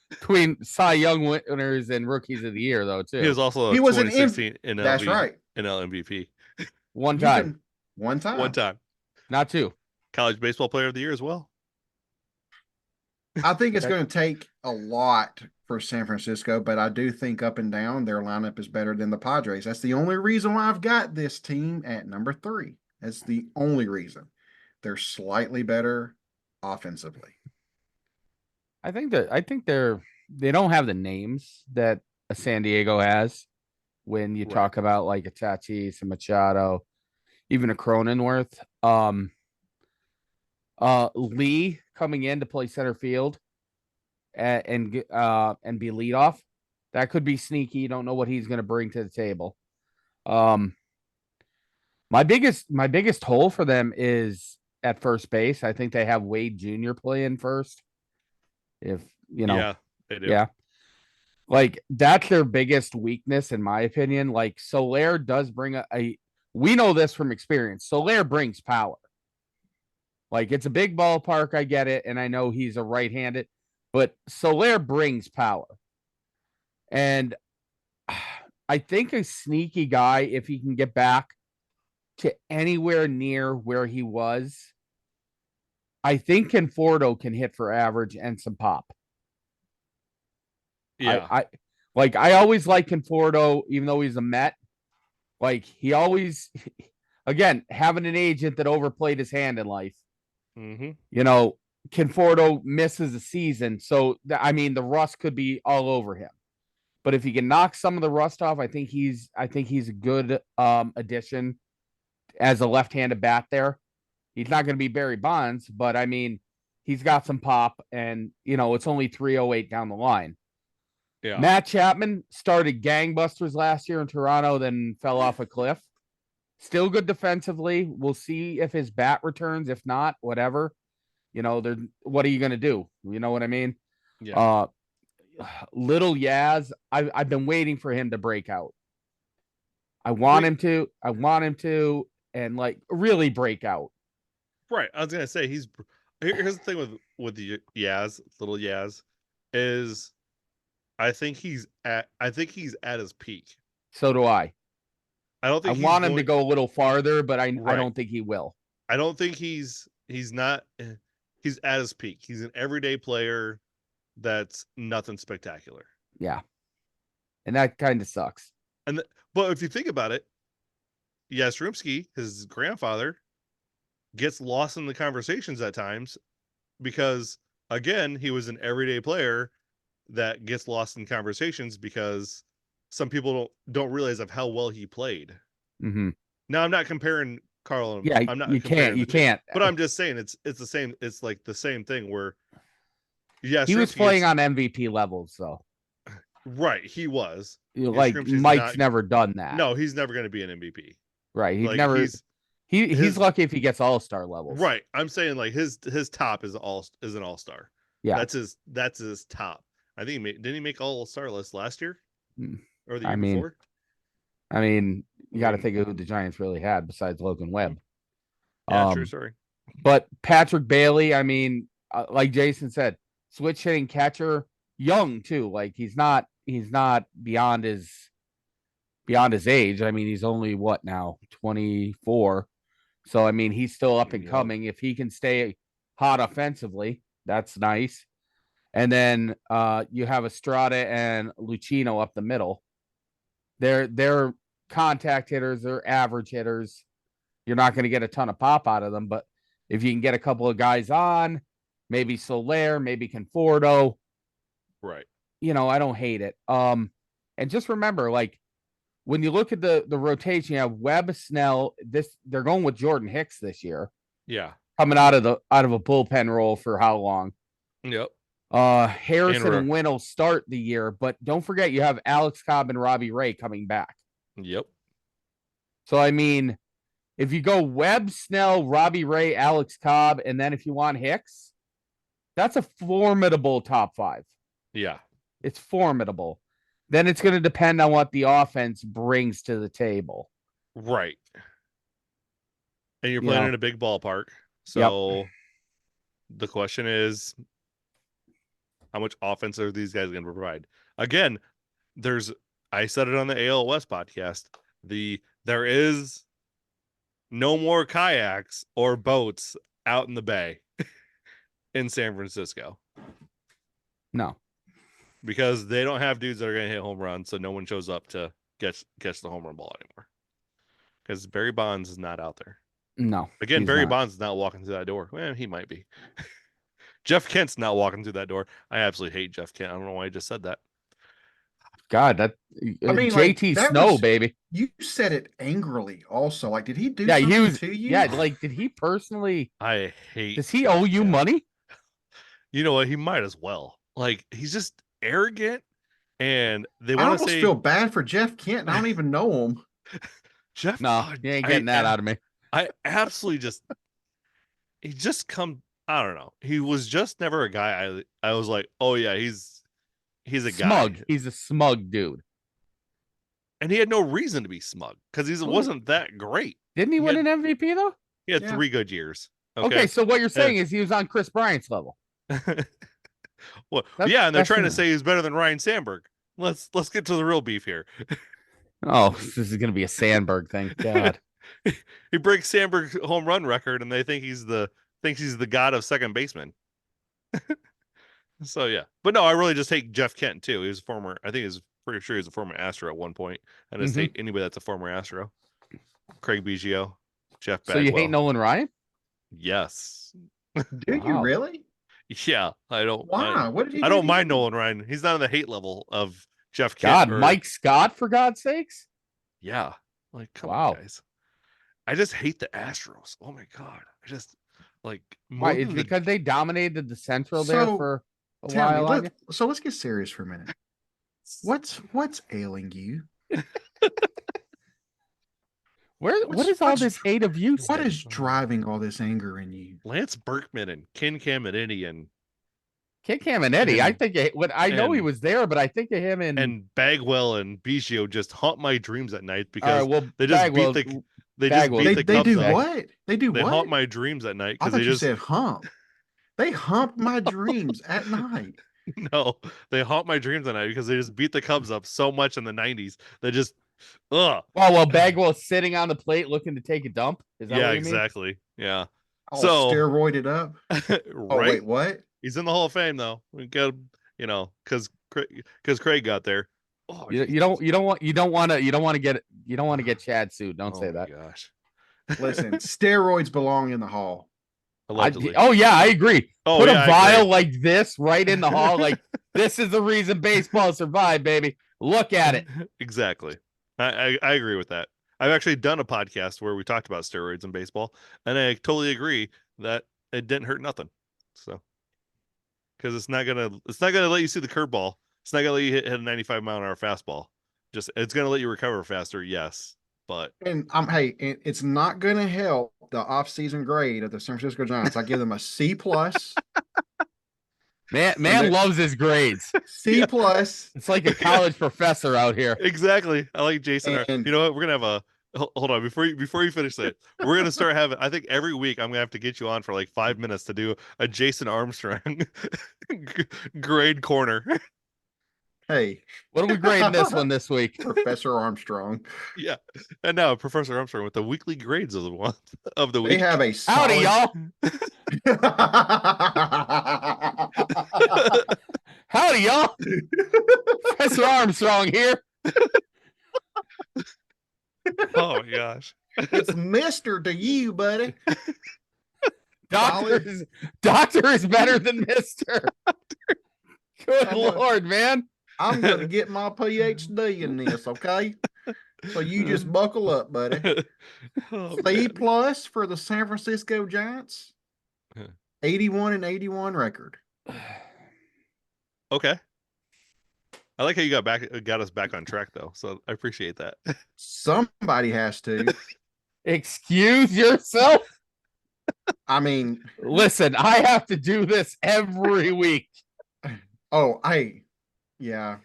between Cy Young winners and Rookies of the Year, though, too. He was also 2016 NL. That's right. NL MVP. One time. One time. Not 2. College Baseball Player of the Year as well. I think it's going to take a lot for San Francisco, but I do think up and down their lineup is better than the Padres. That's the only reason why I've got this team at number 3. That's the only reason. They're slightly better offensively. I think they don't have the names that a San Diego has when you talk about like a Tatis, a Machado, even a Cronenworth. Lee coming in to play center field and be leadoff. That could be sneaky. You don't know what he's going to bring to the table. My biggest hole for them is at first base. I think they have Wade Jr. playing first. If yeah, they do. Yeah. Like, that's their biggest weakness, in my opinion. Like, Soler does bring we know this from experience. Soler brings power. Like, it's a big ballpark, I get it, and I know he's a right-handed, but Soler brings power. And I think a sneaky guy, if he can get back to anywhere near where he was, I think Conforto can hit for average and some pop. Yeah. I always like Conforto, even though he's a Met. Like, he always, again, having an agent that overplayed his hand in life. Mm-hmm. You know, Conforto misses a season, so the rust could be all over him. But if he can knock some of the rust off, I think he's a good addition as a left-handed bat there. He's not going to be Barry Bonds, but I mean, he's got some pop, and it's only 308 down the line. Yeah. Matt Chapman started gangbusters last year in Toronto, then fell off a cliff. Still good defensively. We'll see if his bat returns. If not, whatever. What are you going to do? You know what I mean? Yeah. Little Yaz, I've been waiting for him to break out. I want him to, and like really break out. Right. I was gonna say here's the thing with the little Yaz, is I think he's at his peak. So do I. I don't think I want him to go a little farther, but I don't think he will. I don't think he's not he's at his peak. He's an everyday player that's nothing spectacular. Yeah. And that kind of sucks. But if you think about it, Yastrzemski, his grandfather, gets lost in the conversations at times because, again, he was an everyday player that gets lost in conversations because some people don't realize of how well he played. Mm-hmm. Now, I'm not comparing Carl. Yeah, I'm not. You can't. But I'm just saying it's the same. It's like the same thing where, yeah, he was playing on MVP levels, though. Right, he was. Like Mike's never done that. No, he's never going to be an MVP. Right, he's lucky if he gets all-star levels. Right, I'm saying like his top is an all-star. Yeah, that's his top. I think didn't he make all-star list last year or the year before? I mean, you got to think of who the Giants really had besides Logan Webb. Yeah, true. Sorry, but Patrick Bailey, I mean, like Jason said, switch hitting catcher, young too. Like he's not beyond his age. I mean, he's only what now, 24. So I mean, he's still up and coming. If he can stay hot offensively, that's nice. And then you have Estrada and Lucchino up the middle. They're contact hitters, they're average hitters. You're not going to get a ton of pop out of them, but if you can get a couple of guys on, maybe Soler, maybe Conforto, right? I don't hate it. And just remember, like when you look at the rotation, you have Webb, Snell. They're going with Jordan Hicks this year. Yeah, coming out of a bullpen role for how long? Yep. Harrison and Wynn will start the year, but don't forget you have Alex Cobb and Robbie Ray coming back. Yep. So I mean, if you go Webb, Snell, Robbie Ray, Alex Cobb, and then if you want Hicks, that's a formidable top five. Yeah. It's formidable. Then it's going to depend on what the offense brings to the table. Right. And you're playing in a big ballpark. So the question is, how much offense are these guys going to provide? Again, I said it on the AL West podcast. There is no more kayaks or boats out in the bay in San Francisco. No. Because they don't have dudes that are going to hit home runs, so no one shows up to catch the home run ball anymore. Because Barry Bonds is not out there. No. Again, Barry Bonds is not walking through that door. Well, he might be. Jeff Kent's not walking through that door. I absolutely hate Jeff Kent. I don't know why I just said that. God, JT Snow, baby. You said it angrily also. Like, did he do something to you? Yeah, like, did he personally? I hate. Does he owe you money? You know what? He might as well. Like, he's just arrogant, and they want to say. I almost feel bad for Jeff Kent. I don't even know him. Jeff, no, you ain't getting that out of me. I absolutely he just come. I don't know. He was just never a guy. I was like, oh yeah, he's he's a smug. guy. He's a smug dude. And he had no reason to be smug because he wasn't that great. Didn't he win an MVP though? He had 3 good years. Okay, so what you're saying is he was on Chris Bryant's level. Well, yeah, and they're trying to say he's better than Ryan Sandberg. Let's get to the real beef here. Oh, this is gonna be a Sandberg thing. God. He breaks Sandberg's home run record, and they think he's the god of second baseman. So yeah, but no, I really just hate Jeff Kent too. He was a former. I think he's pretty sure he was a former Astro at one point. I just hate anybody that's a former Astro. Craig Biggio, Jeff Bagwell. So you hate Nolan Ryan? Yes. Do you really? Yeah, I don't. Why? What did he? I don't mind Nolan Ryan. He's not on the hate level of Jeff Kent. God, Mike Scott, for God's sakes. Yeah, like come on, guys. I just hate the Astros. Oh my god, I just like. Why? It's because they dominated the Central there for a while. So let's get serious for a minute. What's ailing you? What is all this hate of you? What is driving all this anger in you? Lance Berkman and Ken Caminiti and I think I know he was there, but I think of him and Bagwell and Biggio just haunt my dreams at night because they just beat the They do what? They do what? They haunt my dreams at night because they just said hump. They hump my dreams at night. No, they haunt my dreams at night because they just beat the Cubs up so much in the 90s. They just ugh. Oh, well, Bagwell's sitting on the plate looking to take a dump. Is that what you exactly. mean? Yeah. So steroided up. Right? Oh, wait, what? He's in the Hall of Fame though. We got because Craig got there. Oh, you don't want to get Chad sued. Don't say that. Gosh. Listen, steroids belong in the Hall. I agree. Put a vial like this right in the hall. Like this is the reason baseball survived, baby. Look at it. Exactly. I agree with that. I've actually done a podcast where we talked about steroids in baseball, and I totally agree that it didn't hurt nothing. So, because it's not gonna let you see the curveball. It's not gonna let you hit a 95-mile-an-hour fastball. It's gonna let you recover faster. Yes, but it's not gonna help the off-season grade of the San Francisco Giants. I give them a C+. Man loves his grades. C+. It's like a college professor out here. Exactly. I like Jason. You know what? We're gonna have a hold on before you finish that. We're gonna start having. I think every week I'm gonna have to get you on for like 5 minutes to do a Jason Armstrong grade corner. Hey, what are we grading this week? Professor Armstrong. Yeah, and now Professor Armstrong with the weekly grades of the week. They have a howdy, y'all. Howdy, y'all. Professor Armstrong here. Oh my gosh, it's Mister to you, buddy. Doctor is better than Mister. Good Lord, man. I'm gonna get my PhD in this, okay? So you just buckle up, buddy. C+ for the San Francisco Giants. 81-81 record. Okay. I like how you got us back on track though. So I appreciate that. Somebody has to. Excuse yourself. I mean, listen, I have to do this every week. Oh, yeah.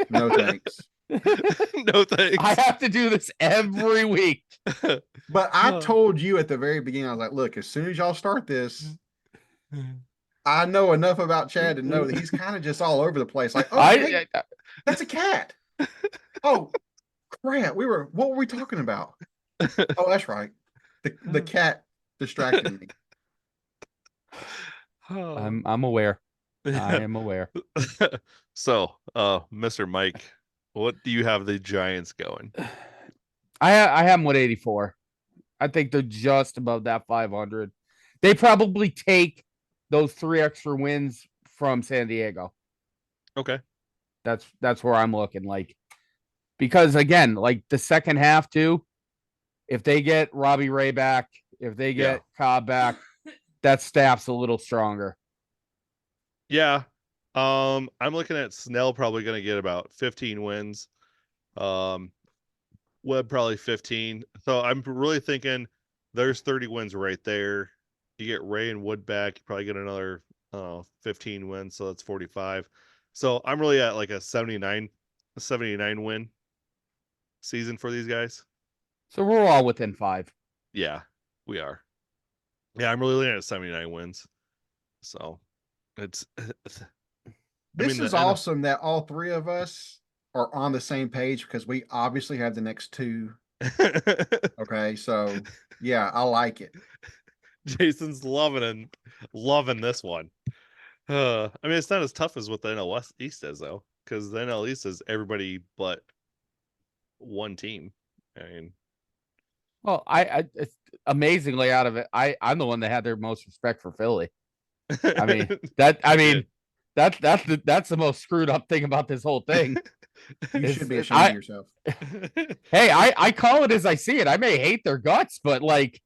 No thanks. No thanks. I have to do this every week. But I told you at the very beginning, I was like, look, as soon as y'all start this, I know enough about Chad to know that he's kind of just all over the place. Like, hey, that's a cat. Oh, crap. What were we talking about? Oh, that's right. The cat distracted me. I'm aware. I am aware. So, Mr. Mike, what do you have the Giants going? I have them with 84. I think they're just above that 500. They probably take those 3 extra wins from San Diego. Okay. That's where I'm looking like. Because again, like the second half too, if they get Robbie Ray back, if they get Cobb back, that staff's a little stronger. Yeah. I'm looking at Snell probably going to get about 15 wins. Webb probably 15. So I'm really thinking there's 30 wins right there. You get Ray and Wood back, you probably get another 15 wins, so that's 45. So I'm really at like a 79 win season for these guys. So we're all within 5. Yeah, we are. Yeah, I'm really looking at 79 wins. So it's This is awesome that all 3 of us are on the same page because we obviously have the next 2. Okay, so yeah, I like it. Jason's loving this one. I mean, it's not as tough as what the NL East is, though, because the NL East is everybody but one team. I mean, well, it's amazingly out of it, I'm the one that had their most respect for Philly. I mean that's the most screwed up thing about this whole thing. You should be ashamed of yourself. Hey, I call it as I see it. I may hate their guts, but like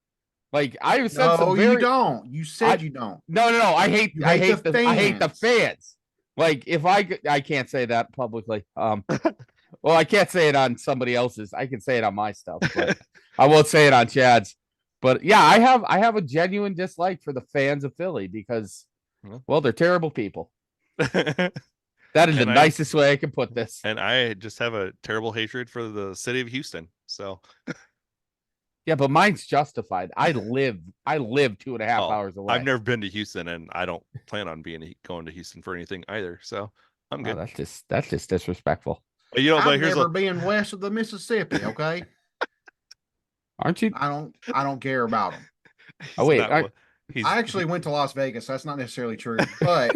I said, no, you don't. You said you don't. No. I hate the fans. Like if I can't say that publicly. Well, I can't say it on somebody else's. I can say it on my stuff, but I won't say it on Chad's. But yeah, I have a genuine dislike for the fans of Philly because, well, they're terrible people. That is the nicest way I can put this. And I just have a terrible hatred for the city of Houston. So yeah, but mine's justified. I live 2.5 hours away. I've never been to Houston, and I don't plan on going to Houston for anything either. So I'm good. That's just disrespectful. But, you know, I've never been west of the Mississippi. Okay, aren't you? I don't care about them. Oh wait, I actually went to Las Vegas. So that's not necessarily true, but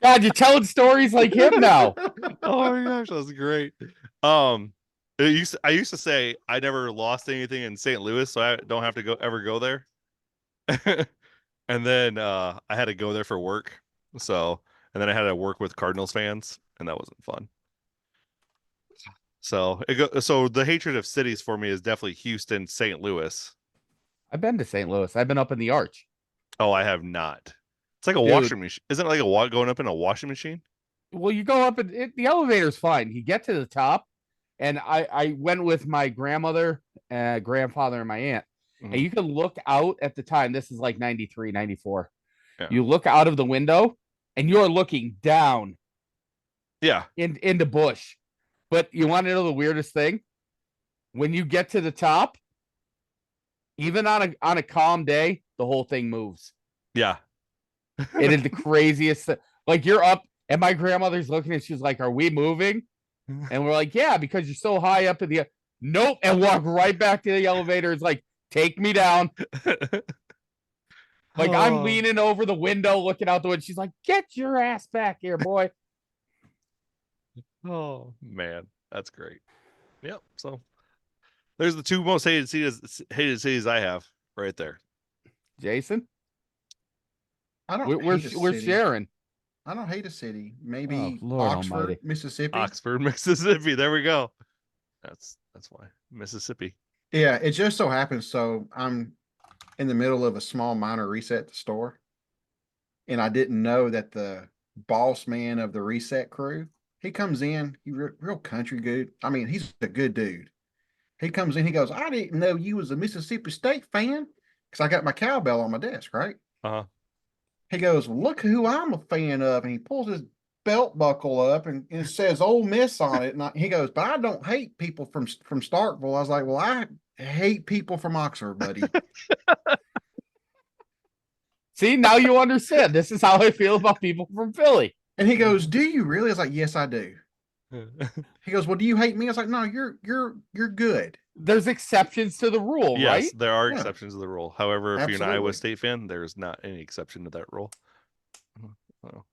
God, you're telling stories like him now. Oh my gosh, that's great. I used to say I never lost anything in St. Louis, so I don't have to ever go there. And then I had to go there for work. So, and then I had to work with Cardinals fans, and that wasn't fun. So so the hatred of cities for me is definitely Houston, St. Louis. I've been to St. Louis. I've been up in the Arch. Oh, I have not. It's like a washing machine. Isn't it like going up in a washing machine? Well, you go up and the elevator's fine. You get to the top, and I went with my grandmother, grandfather, and my aunt. Mm-hmm. And you can look out at the time. This is like 93, 94. Yeah. You look out of the window, and you're looking down. Yeah. Into bush. But you want to know the weirdest thing? When you get to the top, even on a calm day, the whole thing moves. Yeah. It is the craziest thing. Like you're up, and my grandmother's looking, and she's like, "Are we moving?" And we're like, "Yeah, because you're so high up in the." Nope, and walk right back to the elevator. It's like, take me down. Like I'm leaning over the window, looking out the window. She's like, "Get your ass back here, boy." Oh man, that's great. Yep. So there's the 2 most hated cities I have right there. Jason, I don't. We're sharing. I don't hate a city. Maybe Oxford, Almighty. Mississippi. Oxford, Mississippi. There we go. That's why Mississippi. Yeah, it just so happens. So I'm in the middle of a small minor reset at the store, and I didn't know that the boss man of the reset crew, he comes in, he real country good. I mean, he's a good dude. He comes in, he goes, "I didn't know you was a Mississippi State fan," because I got my cowbell on my desk, right? Uh-huh. He goes, "Look who I'm a fan of," and he pulls his belt buckle up and it says Ole Miss on it. And he goes, "But I don't hate people from Starkville." I was like, "Well, I hate people from Oxford, buddy." See, now you understand. This is how I feel about people from Philly. And he goes, "Do you really?" I was like, "Yes, I do." He goes, "Well, do you hate me?" I was like, "No, you're good." There's exceptions to the rule, right? Yes, there are exceptions to the rule. However, if you're an Iowa State fan, there's not any exception to that rule. Oh.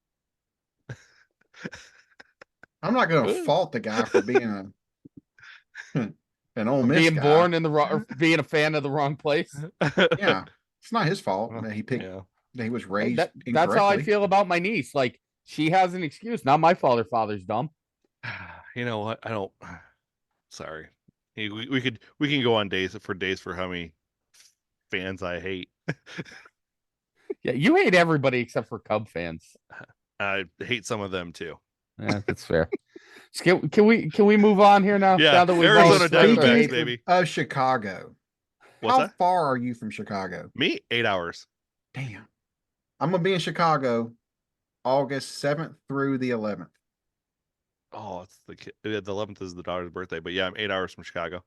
I'm not going to fault the guy for being an Ole Miss being guy. Born in the wrong, being a fan of the wrong place. Yeah, it's not his fault that he picked. Yeah. That he was raised. That's how I feel about my niece. Like she has an excuse. Not my father. Father's dumb. You know what? I don't. Sorry. We can go on days for how many fans I hate. Yeah, you hate everybody except for Cub fans. I hate some of them too. Yeah, that's fair. Can we move on here now? Yeah, now that we've Arizona Diamondbacks, baby. Of Chicago. How far are you from Chicago? Me, 8 hours. Damn. I'm gonna be in Chicago August 7th through the 11th. Oh, it's the 11th is the daughter's birthday, but yeah, I'm 8 hours from Chicago.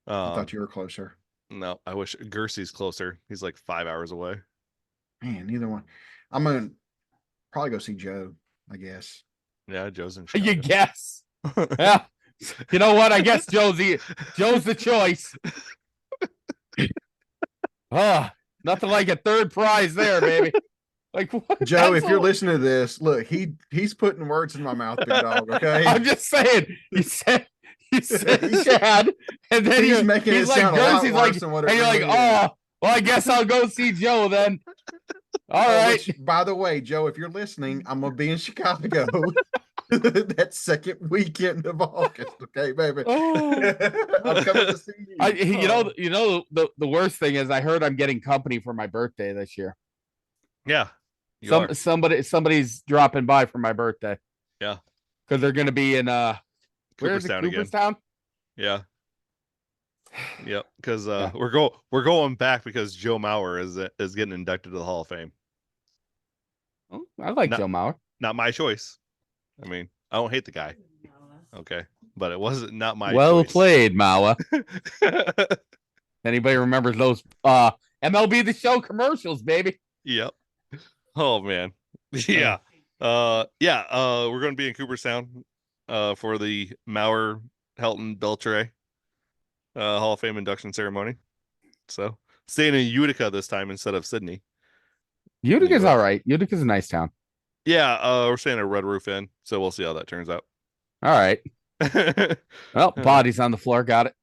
I thought you were closer. No, I wish Gersey's closer. He's like 5 hours away. Man, neither one. I'm gonna probably go see Joe, I guess. Yeah, Joe's in Chicago. You guess. Yeah. You know what? I guess Joe's the choice. Nothing like a third prize there, baby. Like what? Joe, if you're listening to this, look, he's putting words in my mouth, big dog. Okay. I'm just saying. You said Chad, and then he's making it sound a lot worse than what it really is. Oh, well, I guess I'll go see Joe then. All right. Which, by the way, Joe, if you're listening, I'm gonna be in Chicago that second weekend of August. Okay, baby. I'm coming to see you. You know, the worst thing is I heard I'm getting company for my birthday this year. Yeah. Somebody's dropping by for my birthday. Yeah. Because they're gonna be in Cooperstown? Yeah. Yep. Because we're going back because Joe Mauer is getting inducted to the Hall of Fame. Oh, I like Joe Mauer. Not my choice. I mean, I don't hate the guy. Okay, but it wasn't not my well choice. Played, Mauer. Anybody remembers those MLB The Show commercials, baby? Yep. Oh man. Yeah. We're going to be in Cooperstown for the Mauer Helton Beltre Hall of Fame induction ceremony. So staying in Utica this time instead of Sydney. Utica's all right. Utica's a nice town. Yeah, we're staying at Red Roof Inn, so we'll see how that turns out. All right. Well, bodies on the floor. Got it.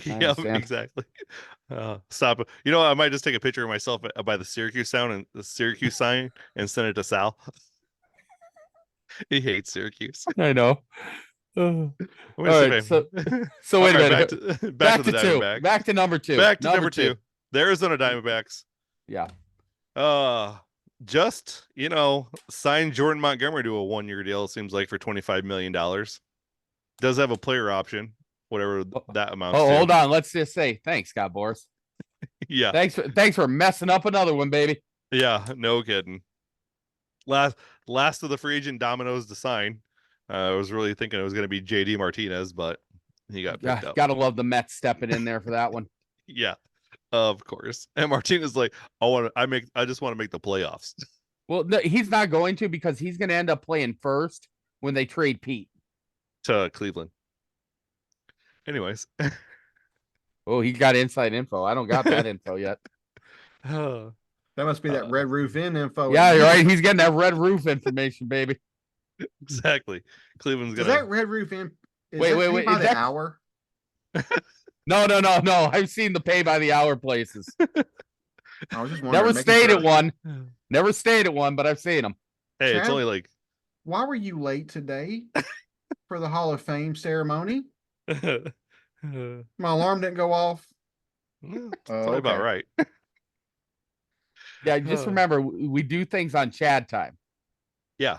Yeah, exactly. Stop. You know, I might just take a picture of myself by the Syracuse sign and send it to Sal. He hates Syracuse. I know. All right, so wait a minute. Back to the Diamondbacks. Back to number two. Back to number two. The Arizona Diamondbacks. Yeah. Just signed Jordan Montgomery to a 1-year deal. It seems like for $25 million. Does have a player option, whatever that amounts to. Hold on. Let's just say thanks, Scott Boras. Yeah. Thanks for messing up another one, baby. Yeah, no kidding. Last of the free agent dominoes to sign. I was really thinking it was going to be JD Martinez, but he got picked up. Gotta love the Mets stepping in there for that one. Yeah, of course. And Martinez like, I just want to make the playoffs. Well, no, he's not going to because he's going to end up playing first when they trade Pete to Cleveland. Anyways. Oh, he got inside info. I don't got that info yet. That must be that Red Roof Inn info. Yeah, you're right. He's getting that Red Roof information, baby. Exactly. Cleveland's gonna. Is that Red Roof Inn? Wait. By the hour? No. I've seen the pay by the hour places. I was just wondering. Never stayed at one, but I've seen them. Hey, Chad, it's only like. Why were you late today for the Hall of Fame ceremony? My alarm didn't go off. It's probably about right. Yeah, just remember we do things on Chad time. Yeah.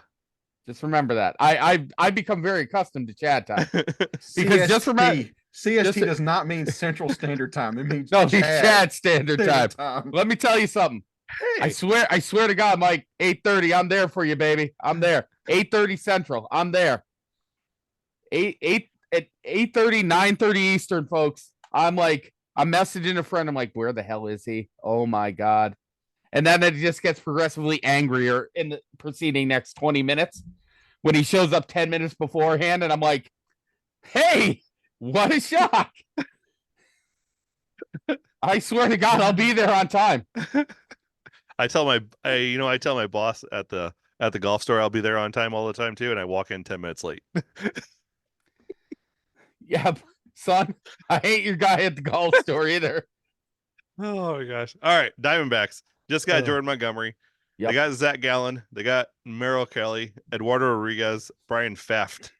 Just remember that. I've become very accustomed to Chad time. Because CST, just remember CST does not mean Central Standard Time. It means Chad Standard time. Let me tell you something. Hey. I swear to God, Mike, 8:30, I'm there for you, baby. I'm there. 8:30 Central. I'm there. 8:30, 9:30 Eastern, folks. I'm messaging a friend. I'm like, where the hell is he? Oh my God. And then it just gets progressively angrier in the preceding next 20 minutes when he shows up 10 minutes beforehand. And I'm like, hey, what a shock. I swear to God, I'll be there on time. I tell my boss at the golf store I'll be there on time all the time too, and I walk in 10 minutes late. Yeah, son, I ain't your guy at the golf store either. Oh my gosh. All right, Diamondbacks just got Jordan Montgomery. Yep. They got Zach Gallen. They got Merrill Kelly, Eduardo Rodriguez, Brian Pfaff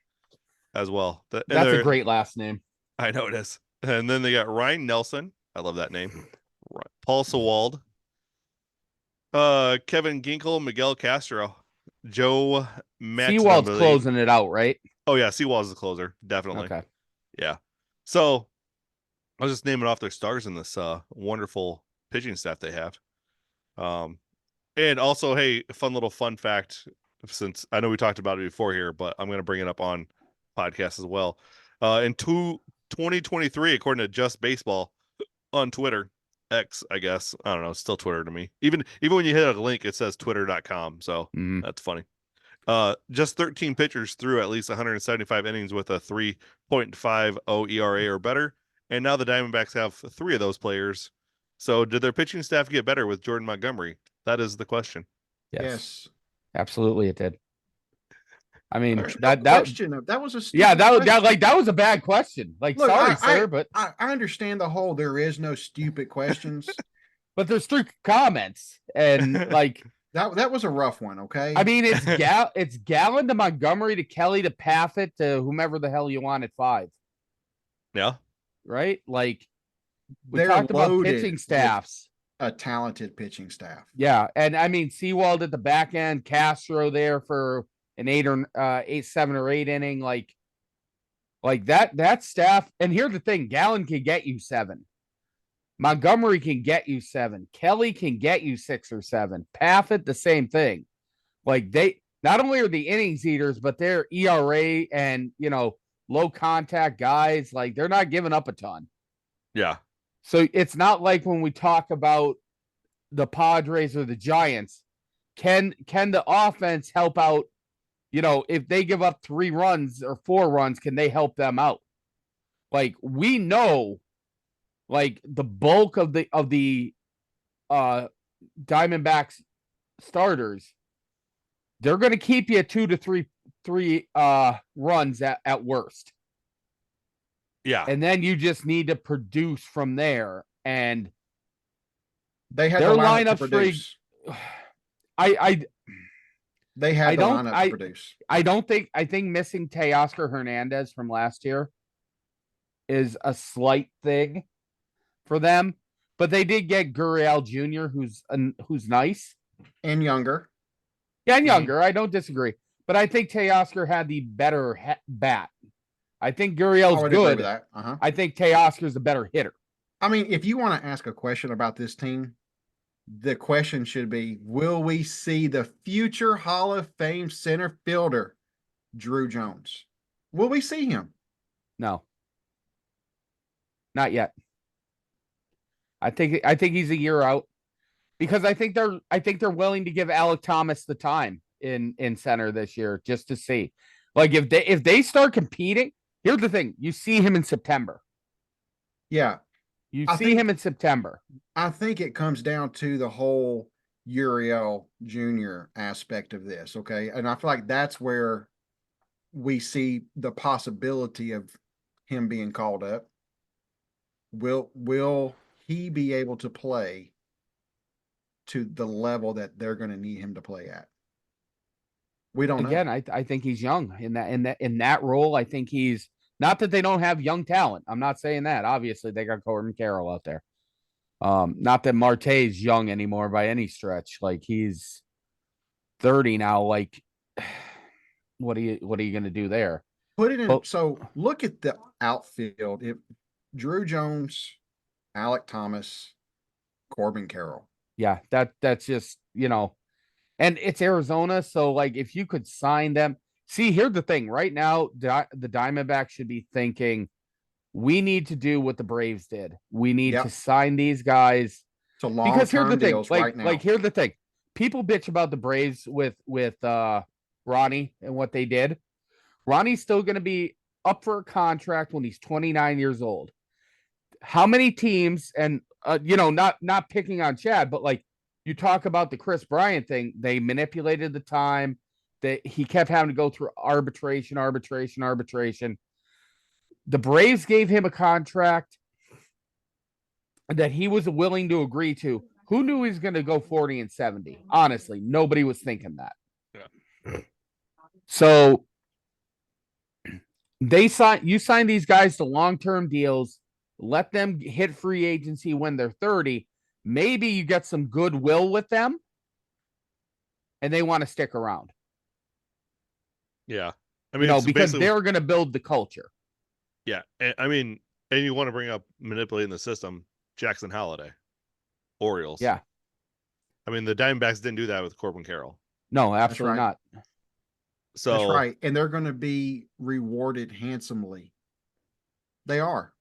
as well. That's a great last name. I know it is. And then they got Ryan Nelson. I love that name. Paul Sewald. Kevin Ginkel, Miguel Castro, Joe Matt. Sewald's closing it out, right? Oh yeah, Sewald's the closer, definitely. Okay. Yeah. So I was just naming off their stars in this wonderful pitching staff they have. And also, hey, fun fact, since I know we talked about it before here, but I'm going to bring it up on podcast as well. In 2023, according to Just Baseball on Twitter, X, I guess. I don't know. It's still Twitter to me. Even when you hit a link, it says twitter.com. So that's funny. Just 13 pitchers threw at least 175 innings with a 3.50 ERA or better. And now the Diamondbacks have 3 of those players. So did their pitching staff get better with Jordan Montgomery? That is the question. Yes. Absolutely it did. I mean, that was a stupid that was a bad question. Like, look, sorry, sir, but I understand the whole there is no stupid questions. But there's 3 comments, and like that was a rough one, okay? I mean, it's Gallen to Montgomery to Kelly to Paffett to whomever the hell you want at 5. Yeah. Right? Like, we talked about pitching staffs. A talented pitching staff. Yeah, and I mean, Seawald at the back end, Castro there for an 7 or 8 inning, like that staff. And here's the thing: Gallen can get you 7, Montgomery can get you 7, Kelly can get you 6 or 7, Paffett the same thing. Like, they not only are the innings eaters, but they're ERA and low contact guys. Like, they're not giving up a ton. Yeah. So it's not like when we talk about the Padres or the Giants, can the offense help out? If they give up 3 runs or 4 runs, can they help them out? Like, we know, like, the bulk of the Diamondbacks starters, they're going to keep you 2 to 3 runs at worst. Yeah. And then you just need to produce from there. And they had their lineup to produce. They had the lineup to produce. I think missing Teoscar Hernandez from last year is a slight thing for them, but they did get Gurriel Jr., who's nice and younger. Yeah, and younger. I don't disagree, but I think Teoscar had the better bat. I think Gurriel's good. I think Teoscar's a better hitter. I mean, if you want to ask a question about this team, the question should be, will we see the future Hall of Fame center fielder, Drew Jones? Will we see him? No. Not yet. I think he's a year out because I think they're willing to give Alek Thomas the time in center this year just to see. Like, if they start competing, here's the thing, you see him in September. Yeah. You see him in September. I think it comes down to the whole Uriel Jr. aspect of this, okay? And I feel like that's where we see the possibility of him being called up. Will he be able to play to the level that they're going to need him to play at? We don't know. Again, I think he's young in that role. I think he's not that they don't have young talent. I'm not saying that. Obviously, they got Corbin Carroll out there. Not that Marte's young anymore by any stretch. Like, he's 30 now. Like, what are you going to do there? Put it in. So look at the outfield. If Drew Jones, Alek Thomas, Corbin Carroll. Yeah, that's just, and it's Arizona. So, like, if you could sign them. See, here's the thing. Right now, the Diamondbacks should be thinking, we need to do what the Braves did. We need to sign these guys. To long-term deals right now. Like, here's the thing. People bitch about the Braves with Ronnie and what they did. Ronnie's still going to be up for a contract when he's 29 years old. How many teams, and not picking on Chad, but like, you talk about the Chris Bryant thing, they manipulated the time. That he kept having to go through arbitration. The Braves gave him a contract that he was willing to agree to. Who knew he was going to go 40 and 70? Honestly, nobody was thinking that. Yeah. So you sign these guys to long-term deals, let them hit free agency when they're 30. Maybe you get some goodwill with them and they want to stick around. Yeah. I mean, because they're going to build the culture. Yeah. I mean, and you want to bring up manipulating the system, Jackson Holiday, Orioles. Yeah. I mean, the Diamondbacks didn't do that with Corbin Carroll. No, absolutely right. not. So that's right. And they're going to be rewarded handsomely. They are.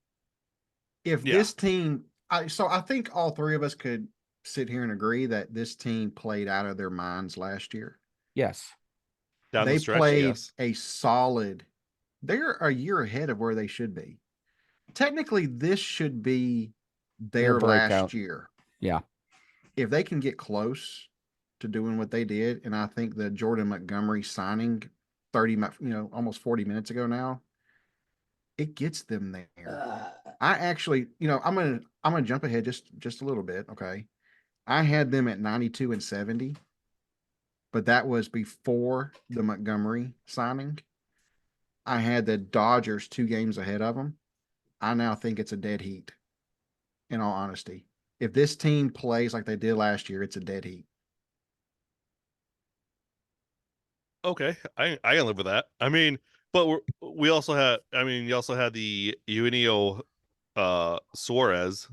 If this team, I think all three of us could sit here and agree that this team played out of their minds last year. Yes. down They the stretch, played yes. a solid, they're a year ahead of where they should be. Technically, this should be their last year. Yeah. If they can get close to doing what they did, and I think the Jordan Montgomery signing 30, almost 40 minutes ago now, it gets them there. I actually, I'm gonna jump ahead just a little bit. Okay. I had them at 92 and 70, but that was before the Montgomery signing. I had the Dodgers 2 games ahead of them. I now think it's a dead heat, in all honesty. If this team plays like they did last year, it's a dead heat. Okay, I can live with that. I mean, but we also had. I mean, you also had the Eugenio Suarez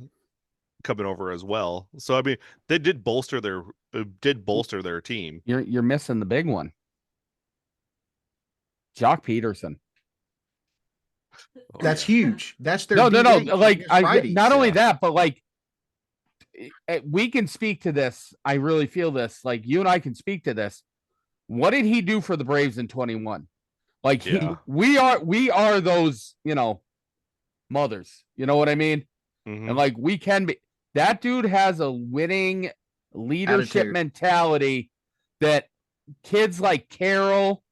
coming over as well. So I mean, they did bolster their team. You're missing the big one. Jock Peterson. That's huge. That's their no. DH Like righties. not only that, but like we can speak to this. I really feel this. Like you and I can speak to this. What did he do for the Braves in 21? Like we are those, mothers. You know what I mean? Mm-hmm. And like we can be. That dude has a winning leadership mentality that kids like Carroll,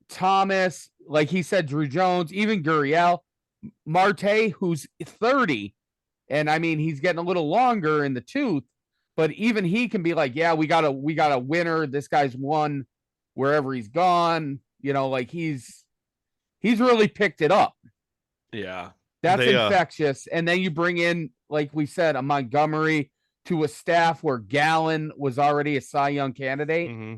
Thomas, like he said, Drew Jones, even Gurriel, Marte, who's 30, and I mean he's getting a little longer in the tooth, but even he can be like, yeah, we got a winner. This guy's won wherever he's gone. Like he's really picked it up. Yeah. That's infectious. And then you bring in, like we said, a Montgomery to a staff where Gallen was already a Cy Young candidate. Mm-hmm.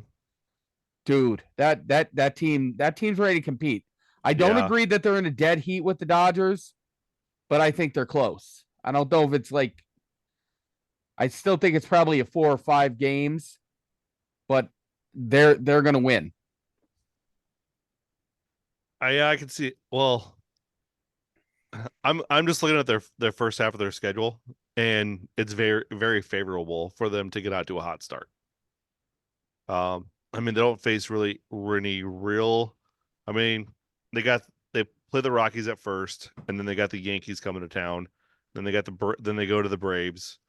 Dude, that team's ready to compete. I don't agree that they're in a dead heat with the Dodgers, but I think they're close. I don't know if it's like, I still think it's probably a 4 or 5 games, but they're going to win. I can see. Well, I'm just looking at their first half of their schedule, and it's very, very favorable for them to get out to a hot start. I mean, they don't face really any real. I mean, they play the Rockies at first, and then they got the Yankees coming to town. Then they go to the Braves,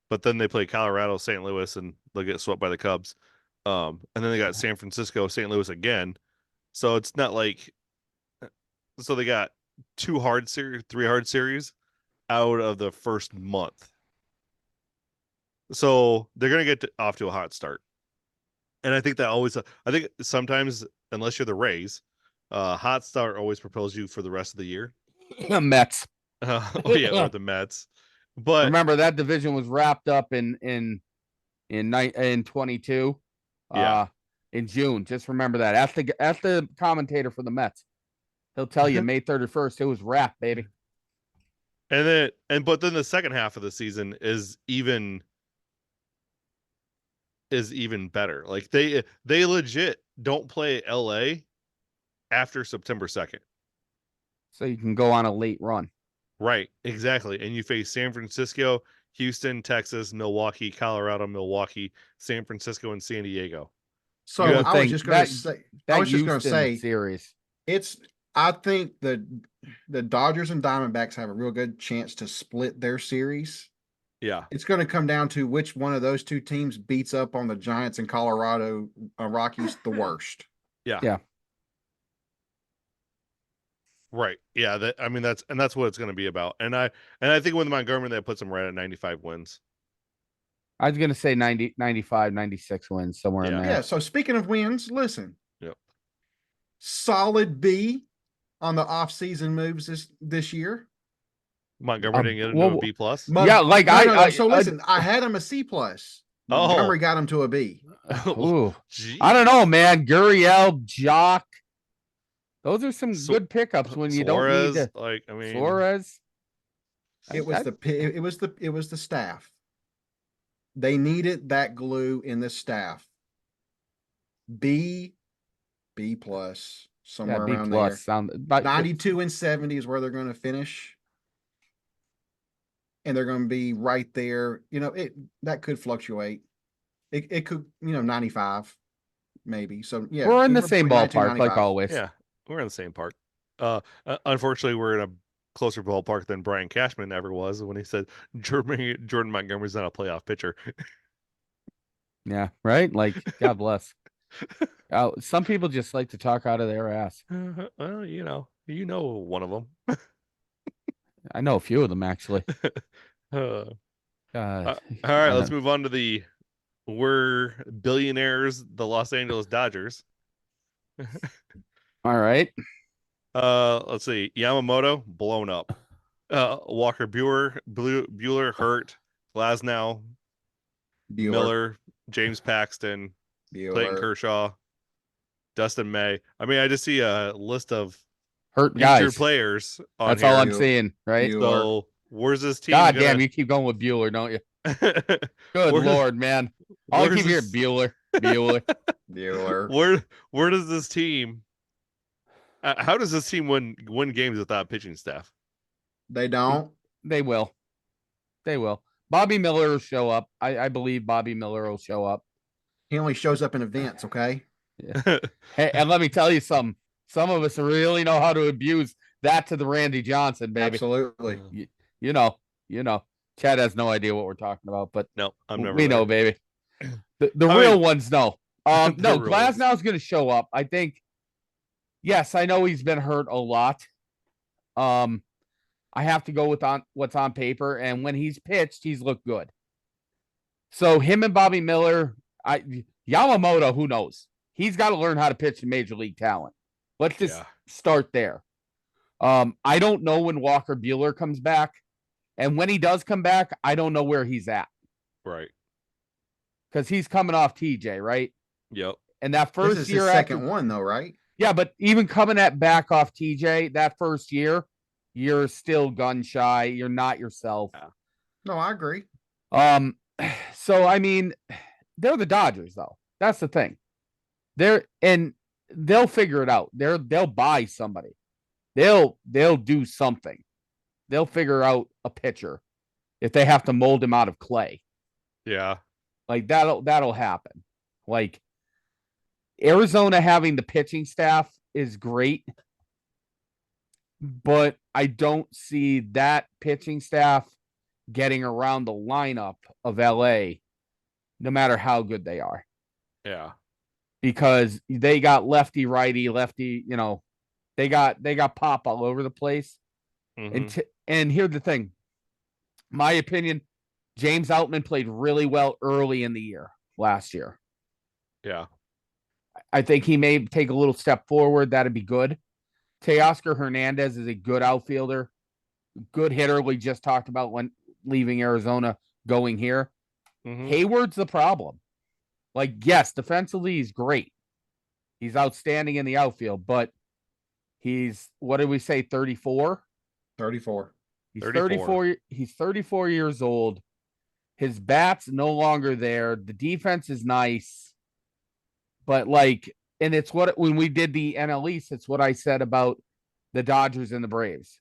but then they play Colorado, St. Louis, and they'll get swept by the Cubs. And then they got San Francisco, St. Louis again. So it's not like. So they got 3 hard series out of the first month. So they're going to get off to a hot start. And I think sometimes, unless you're the Rays, hot start always propels you for the rest of the year. Mets. Or the Mets. But remember that division was wrapped up in 22. In June. Just remember that. Ask the commentator for the Mets. He'll tell you May 31st, it was wrapped, baby. But then the second half of the season is even better. Like they legit don't play LA after September 2nd. So you can go on a late run. Right, exactly. And you face San Francisco, Houston, Texas, Milwaukee, Colorado, Milwaukee, San Francisco, and San Diego. So I was just going to say series. I think the Dodgers and Diamondbacks have a real good chance to split their series. Yeah. It's going to come down to which one of those 2 teams beats up on the Giants and Colorado Rockies the worst. Yeah. Yeah. Right. Yeah. That's what it's going to be about. And I think with Montgomery, that puts them right at 95 wins. I was going to say 90, 95, 96 wins, somewhere in there. Yeah. So speaking of wins, listen. Yep. Solid B on the off-season moves this year. Montgomery didn't get into a B plus. So listen, I had him a C plus. Montgomery got him to a B. Ooh. I don't know, man. Gurriel, Jock. Those are some good pickups when you Suarez, don't need to. Suarez. It was the staff. They needed that glue in the staff. B plus, somewhere B around plus there. sound but 92 and 70 is where they're going to finish. And they're going to be right there. That could fluctuate. It could, 95 maybe. So yeah, we're in the anywhere same between 92 and ballpark, like 95. always. Yeah, we're in the same park. Unfortunately, we're in a closer ballpark than Brian Cashman ever was when he said Jordan Montgomery's not a playoff pitcher. Yeah, right. Like, God bless. Some people just like to talk out of their ass. Well, you know one of them. I know a few of them actually. All right, let's move on to the we're billionaires, the Los Angeles Dodgers. All right. Let's see. Yamamoto blown up. Walker Bueller hurt. Glasnow, Miller, James Paxton, Clayton Kershaw, Dustin May. I mean, I just see a list of hurt injured guys. players on That's here. all I'm seeing, right? So where's this team? God damn, you keep going with Bueller, don't you? Good Lord, man. All I keep hearing Bueller. Where does this team? How does this team win games without pitching staff? They don't. They will. Bobby Miller will show up. I believe Bobby Miller will show up. He only shows up in events, okay? Yeah. Hey, and let me tell you something. Some of us really know how to abuse that to the Randy Johnson, baby. Absolutely. You know. Chad has no idea what we're talking about, but no, we know, baby. The real ones know. No, Glasnow's going to show up. I think. Yes, I know he's been hurt a lot. I have to go with what's on paper, and when he's pitched, he's looked good. So him and Bobby Miller, Yamamoto, who knows? He's got to learn how to pitch in major league talent. Let's just start there. I don't know when Walker Bueller comes back, and when he does come back, I don't know where he's at. Right. Because he's coming off TJ, right? Yep. And that first this is year his second one, though, right? Yeah, but even coming back off TJ, that first year, you're still gun shy. You're not yourself. Yeah. No, I agree. So I mean, they're the Dodgers, though. That's the thing. They'll figure it out. They'll buy somebody. They'll do something. They'll figure out a pitcher if they have to mold him out of clay. Yeah. Like that'll happen. Like Arizona having the pitching staff is great, but I don't see that pitching staff getting around the lineup of LA, no matter how good they are. Yeah. Because they got lefty, righty, lefty, they got pop all over the place. Mm-hmm. And here's the thing. My opinion, James Outman played really well early in the year last year. Yeah. I think he may take a little step forward. That'd be good. Teoscar Hernandez is a good outfielder, good hitter. We just talked about when leaving Arizona, going here. Mm-hmm. Hayward's the problem. Like, yes, defensively, he's great. He's outstanding in the outfield, but he's, what did we say, 34? 34. He's 34. He's 34 years old. His bat's no longer there. The defense is nice. But and it's when we did the NL East, it's what I said about the Dodgers and the Braves.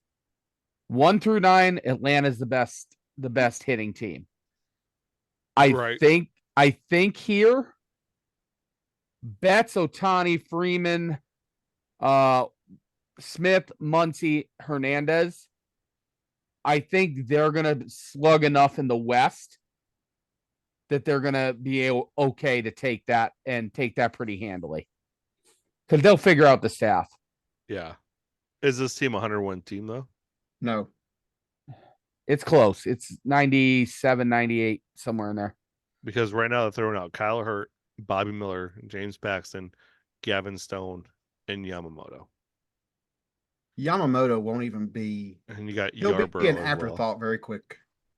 1 through 9, Atlanta's the best hitting team. I think here, Betts, Ohtani, Freeman, Smith, Muncy, Hernandez. I think they're gonna slug enough in the West that they're going to be okay to take that pretty handily. Because they'll figure out the staff. Yeah. Is this team a 101 team, though? No. It's close. It's 97, 98, somewhere in there. Because right now they're throwing out Kyle Hurt, Bobby Miller, James Paxton, Gavin Stone, and Yamamoto. Yamamoto won't even be... And you got He'll Yarbrough be an afterthought very quick,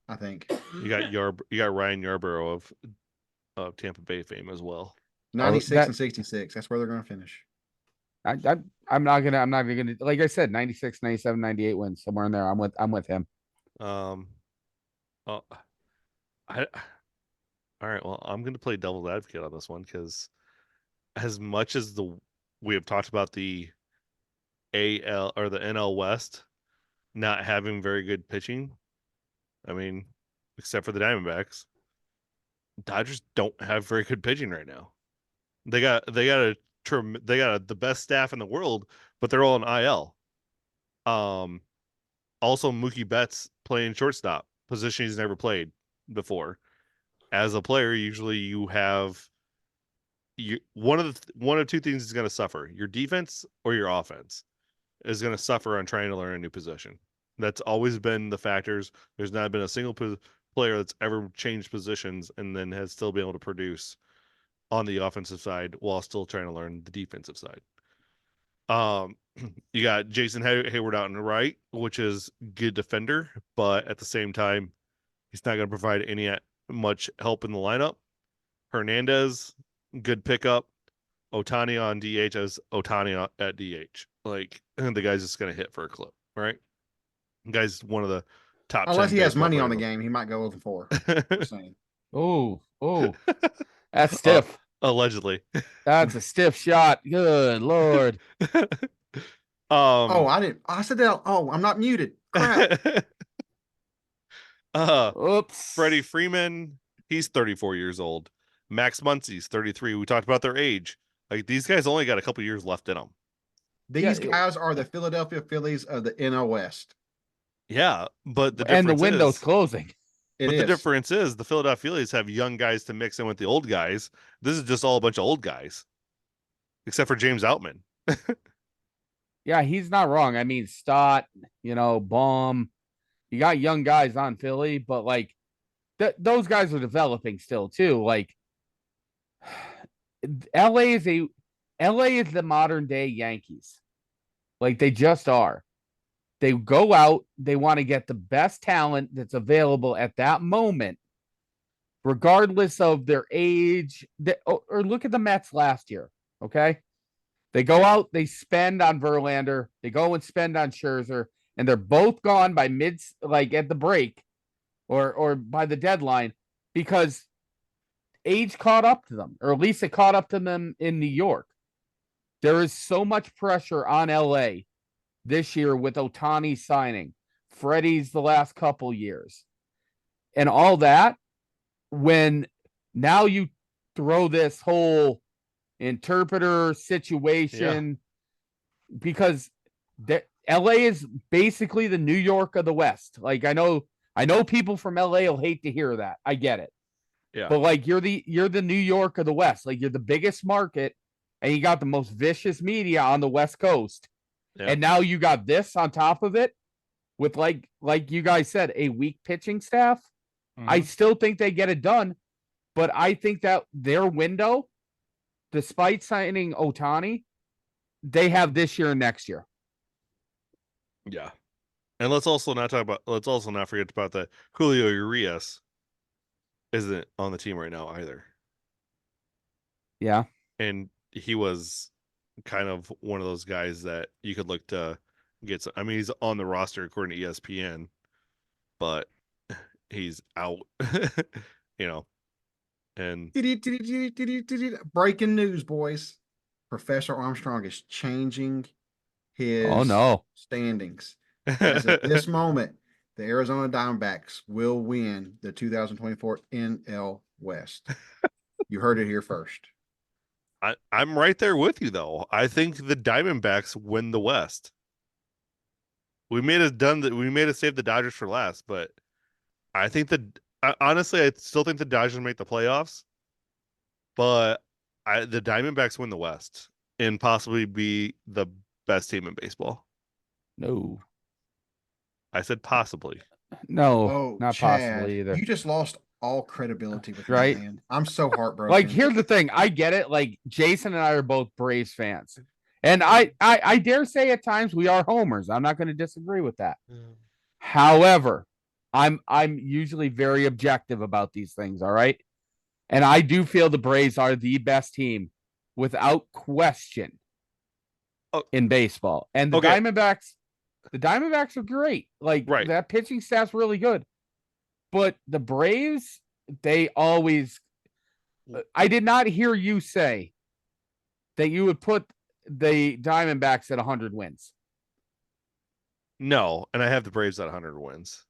I think. You got Ryan Yarbrough of Tampa Bay fame as well. 96 and 66. That's where they're going to finish. I'm not gonna like I said, 96, 97, 98 wins, somewhere in there. I'm with him. All right. Well, I'm going to play devil's advocate on this one because as much as we have talked about the AL or the NL West not having very good pitching, I mean, except for the Diamondbacks, Dodgers don't have very good pitching right now. They got the best staff in the world, but they're all in IL. Also Mookie Betts playing shortstop, position he's never played before. As a player, usually you have one of two things is going to suffer: your defense or your offense is going to suffer on trying to learn a new position. That's always been the factors. There's not been a single player that's ever changed positions and then has still been able to produce on the offensive side while still trying to learn the defensive side. You got Jason Hayward out in the right, which is good defender, but at the same time, he's not going to provide any much help in the lineup. Hernandez, good pickup. Ohtani on DH as Ohtani at DH. Like, the guy's just going to hit for a clip, right? The guy's one of the top 10 Unless he has baseball money on the players. game, he might go over 4. Just saying. Oh, that's stiff. Allegedly. That's a stiff shot. Good Lord. Oh, I said that. Oh, I'm not muted. Crap. Oops. Freddie Freeman, he's 34 years old. Max Muncy's 33. We talked about their age. Like, these guys only got a couple years left in them. These guys are the Philadelphia Phillies of the NL West. Yeah, but the difference and the window's is, closing. The difference is the Philadelphia Phillies have young guys to mix in with the old guys. This is just all a bunch of old guys, except for James Outman. Yeah, he's not wrong. I mean, Stott, Baum. You got young guys on Philly, but like those guys are developing still too. Like LA is the modern day Yankees. Like they just are. They go out, they want to get the best talent that's available at that moment, regardless of their age. Or look at the Mets last year. Okay. They go out, they spend on Verlander, they go and spend on Scherzer, and they're both gone by at the break or by the deadline because age caught up to them, or at least it caught up to them in New York. There is so much pressure on LA this year with Ohtani signing, Freddie's the last couple years, and all that. When now you throw this whole interpreter situation, because LA is basically the New York of the West. Like I know people from LA will hate to hear that. I get it. Yeah. But like you're the New York of the West. Like you're the biggest market and you got the most vicious media on the West Coast. Yeah. And now you got this on top of it with like you guys said, a weak pitching staff. Mm-hmm. I still think they get it done, but I think that their window, despite signing Ohtani, they have this year and next year. Yeah. And let's also not forget about that Julio Urias isn't on the team right now either. Yeah. And he was kind of one of those guys that you could look to get some, I mean, he's on the roster according to ESPN, but he's out, and breaking news, boys. Professor Armstrong is changing his standings. As at this moment, the Arizona Diamondbacks will win the 2024 NL West. You heard it here first. I'm right there with you, though. I think the Diamondbacks win the West. We may have saved the Dodgers for last, but I think honestly, I still think the Dodgers make the playoffs, but the Diamondbacks win the West and possibly be the best team in baseball. No. I said possibly. No, not Chad, possibly either. You just lost all credibility with me, man. I'm so heartbroken. Like, here's the thing. I get it. Like, Jason and I are both Braves fans. And I dare say at times we are homers. I'm not going to disagree with that. However, I'm usually very objective about these things, all right? And I do feel the Braves are the best team without question in baseball. And the Diamondbacks are great. Like, that pitching staff's really good. But the Braves, they always I did not hear you say that you would put the Diamondbacks at 100 wins. No, and I have the Braves at 100 wins.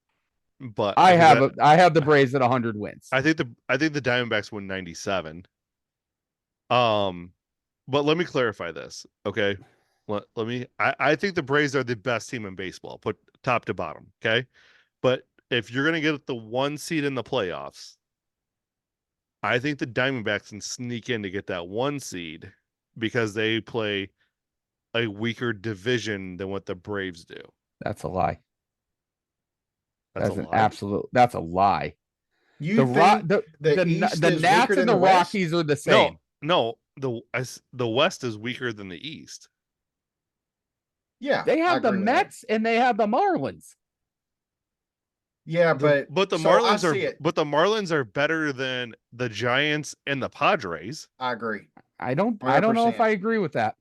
But I have the Braves at 100 wins. I think the Diamondbacks win 97. But let me clarify this, okay? I think the Braves are the best team in baseball, put top to bottom, okay? But if you're gonna get the 1 seed in the playoffs, I think the Diamondbacks can sneak in to get that 1 seed because they play a weaker division than what the Braves do. That's a lie. That's That's a lie. You think the Nats and the Rockies are the same? No, the West is weaker than the East. Yeah, they have the Mets and they have the Marlins. Yeah, but the Marlins are better than the Giants and the Padres. I agree. I don't know if I agree with that.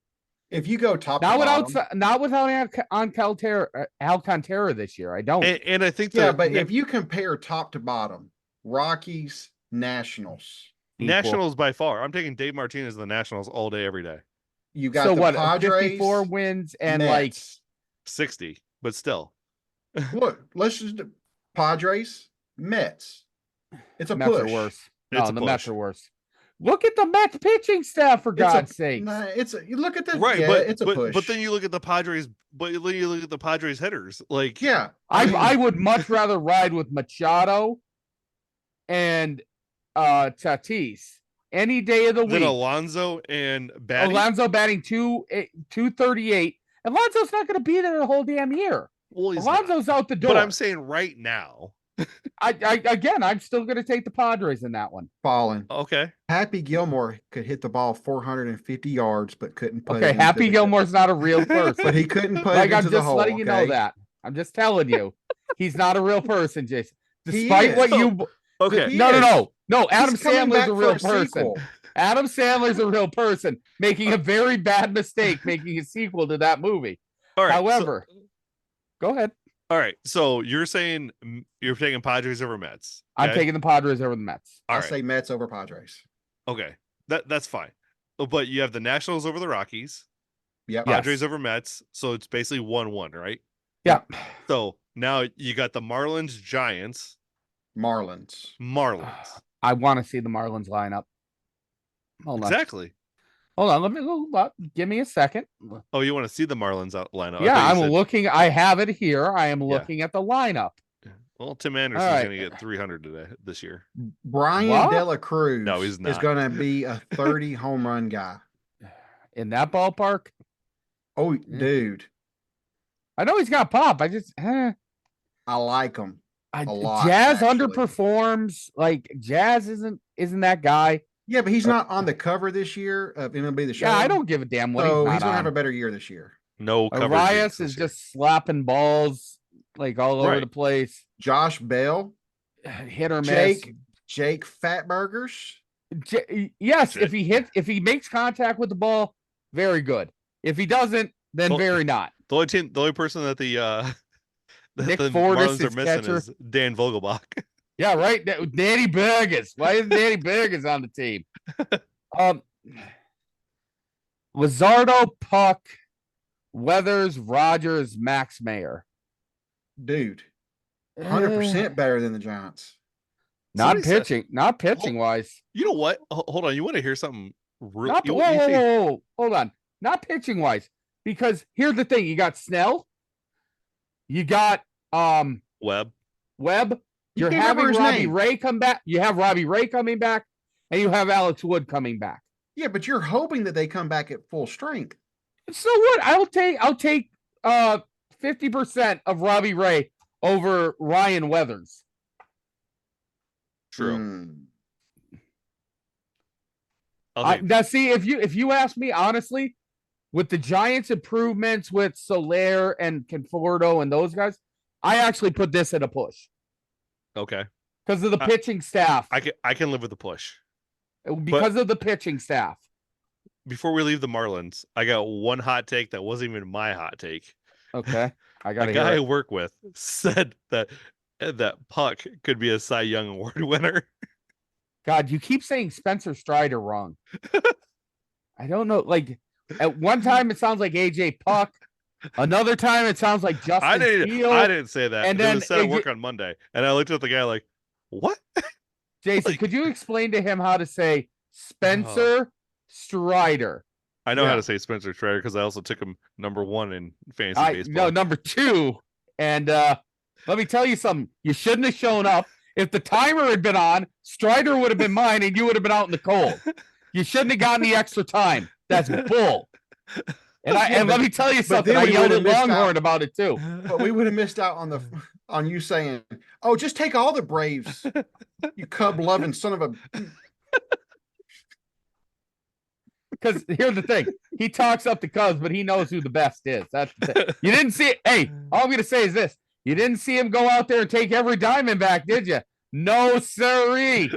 If you go top to bottom, not without Alcantara this year, I don't. And I think but if you compare top to bottom, Rockies, Nationals, Nationals by far. I'm taking Dave Martinez the Nationals all day, every day. You got the Padres, 54 wins and Mets. like 60, but still. Look, let's just Padres, Mets. It's a Mets push. Are worse. No, the Mets are worse. Look at the Mets pitching staff, for God's sake. You look at the right, it's a push. But then you look at the Padres. But then you look at the Padres hitters. Like, yeah, I would much rather ride with Machado and Tatis any day of the week. Than Alonso and batting. Alonso batting 238. Alonso's not going to be there the whole damn year. Well, Alonso's out the door. But I'm saying right now. I'm still going to take the Padres in that one. Falling. Okay. Happy Gilmore could hit the ball 450 yards, but couldn't put it. Okay, Happy Gilmore's not a real person. But he couldn't put it into the hole. I'm just letting you know that. I'm just telling you. He's not a real person, Jason. Despite what you... Okay. No. Adam Sandler's a real person. Adam Sandler's a real person making a very bad mistake making a sequel to that movie. All right. However, go ahead. All right. So you're saying you're taking Padres over Mets. Okay? I'm taking the Padres over the Mets. I'll say Mets over Padres. Okay. That's fine. But you have the Nationals over the Rockies. Yeah. Padres over Mets. So it's basically 1-1, right? Yeah. So now you got the Marlins, Giants. Marlins. I want to see the Marlins lineup. Hold on. Exactly. Hold on. Let me give me a second. Oh, you want to see the Marlins lineup? Yeah, I'm looking. I have it here. I am looking at the lineup. Well, Tim Anderson's going to get 300 this year. Brian De La Cruz he's not. is going to be a 30 home run guy. In that ballpark? Oh, dude. I know he's got pop. I just... I like him. A lot, Jazz underperforms. Like, Jazz isn't that guy. Yeah, but he's not on the cover this year of MLB The Show. Yeah, I don't give a damn what he's going to have a better year this year. No cover. Arias is just slapping balls like all over the place. Josh Bell, hit or miss. Jake Fatburgers. Yes, if he makes contact with the ball, very good. If he doesn't, then very not. The only person that the Nick the Fortis Marlins are missing is Dan Vogelbach. Yeah, right. Danny Burgess. Why is Danny Burgess on the team? Luzardo, Puck, Weathers, Rogers, Max Mayer. Dude, 100% better than the Giants. Not pitching wise. You know what? Hold on. You want to hear something? Whoa. Hold on. Not pitching wise, because here's the thing: you got Snell, you got Webb. You're having Robbie Ray come back. You have Robbie Ray coming back, and you have Alex Wood coming back. Yeah, but you're hoping that they come back at full strength. So what? I'll take 50% of Robbie Ray over Ryan Weathers. True. Now, see, if you ask me honestly, with the Giants' improvements with Soler and Conforto and those guys, I actually put this at a push. Okay. Because of the pitching staff. I can live with the push. Because of the pitching staff. Before we leave the Marlins, I got one hot take that wasn't even my hot take. Okay. I got a guy I work with said that Puck could be a Cy Young Award winner. God, you keep saying Spencer Strider wrong. I don't know. Like at one time it sounds like AJ Puck. Another time it sounds like Justin Steele. I didn't say that. And It then was said at work on Monday, and I looked at the guy like, "What?" Jason, could you explain to him how to say Spencer Strider? I know how to say Spencer Strider because I also took him #1 in fantasy baseball. No, #2. And let me tell you something. You shouldn't have shown up. If the timer had been on, Strider would have been mine, and you would have been out in the cold. You shouldn't have gotten the extra time. That's bull. And let me tell you something. I yelled at Longhorn about it too. But we would have missed out on you saying, "Oh, just take all the Braves, you Cub loving son of a." Because here's the thing: he talks up the Cubs, but he knows who the best is. That's the thing. You didn't see it. Hey, all I'm gonna say is this: you didn't see him go out there and take every Diamondback, did you? No, sirree.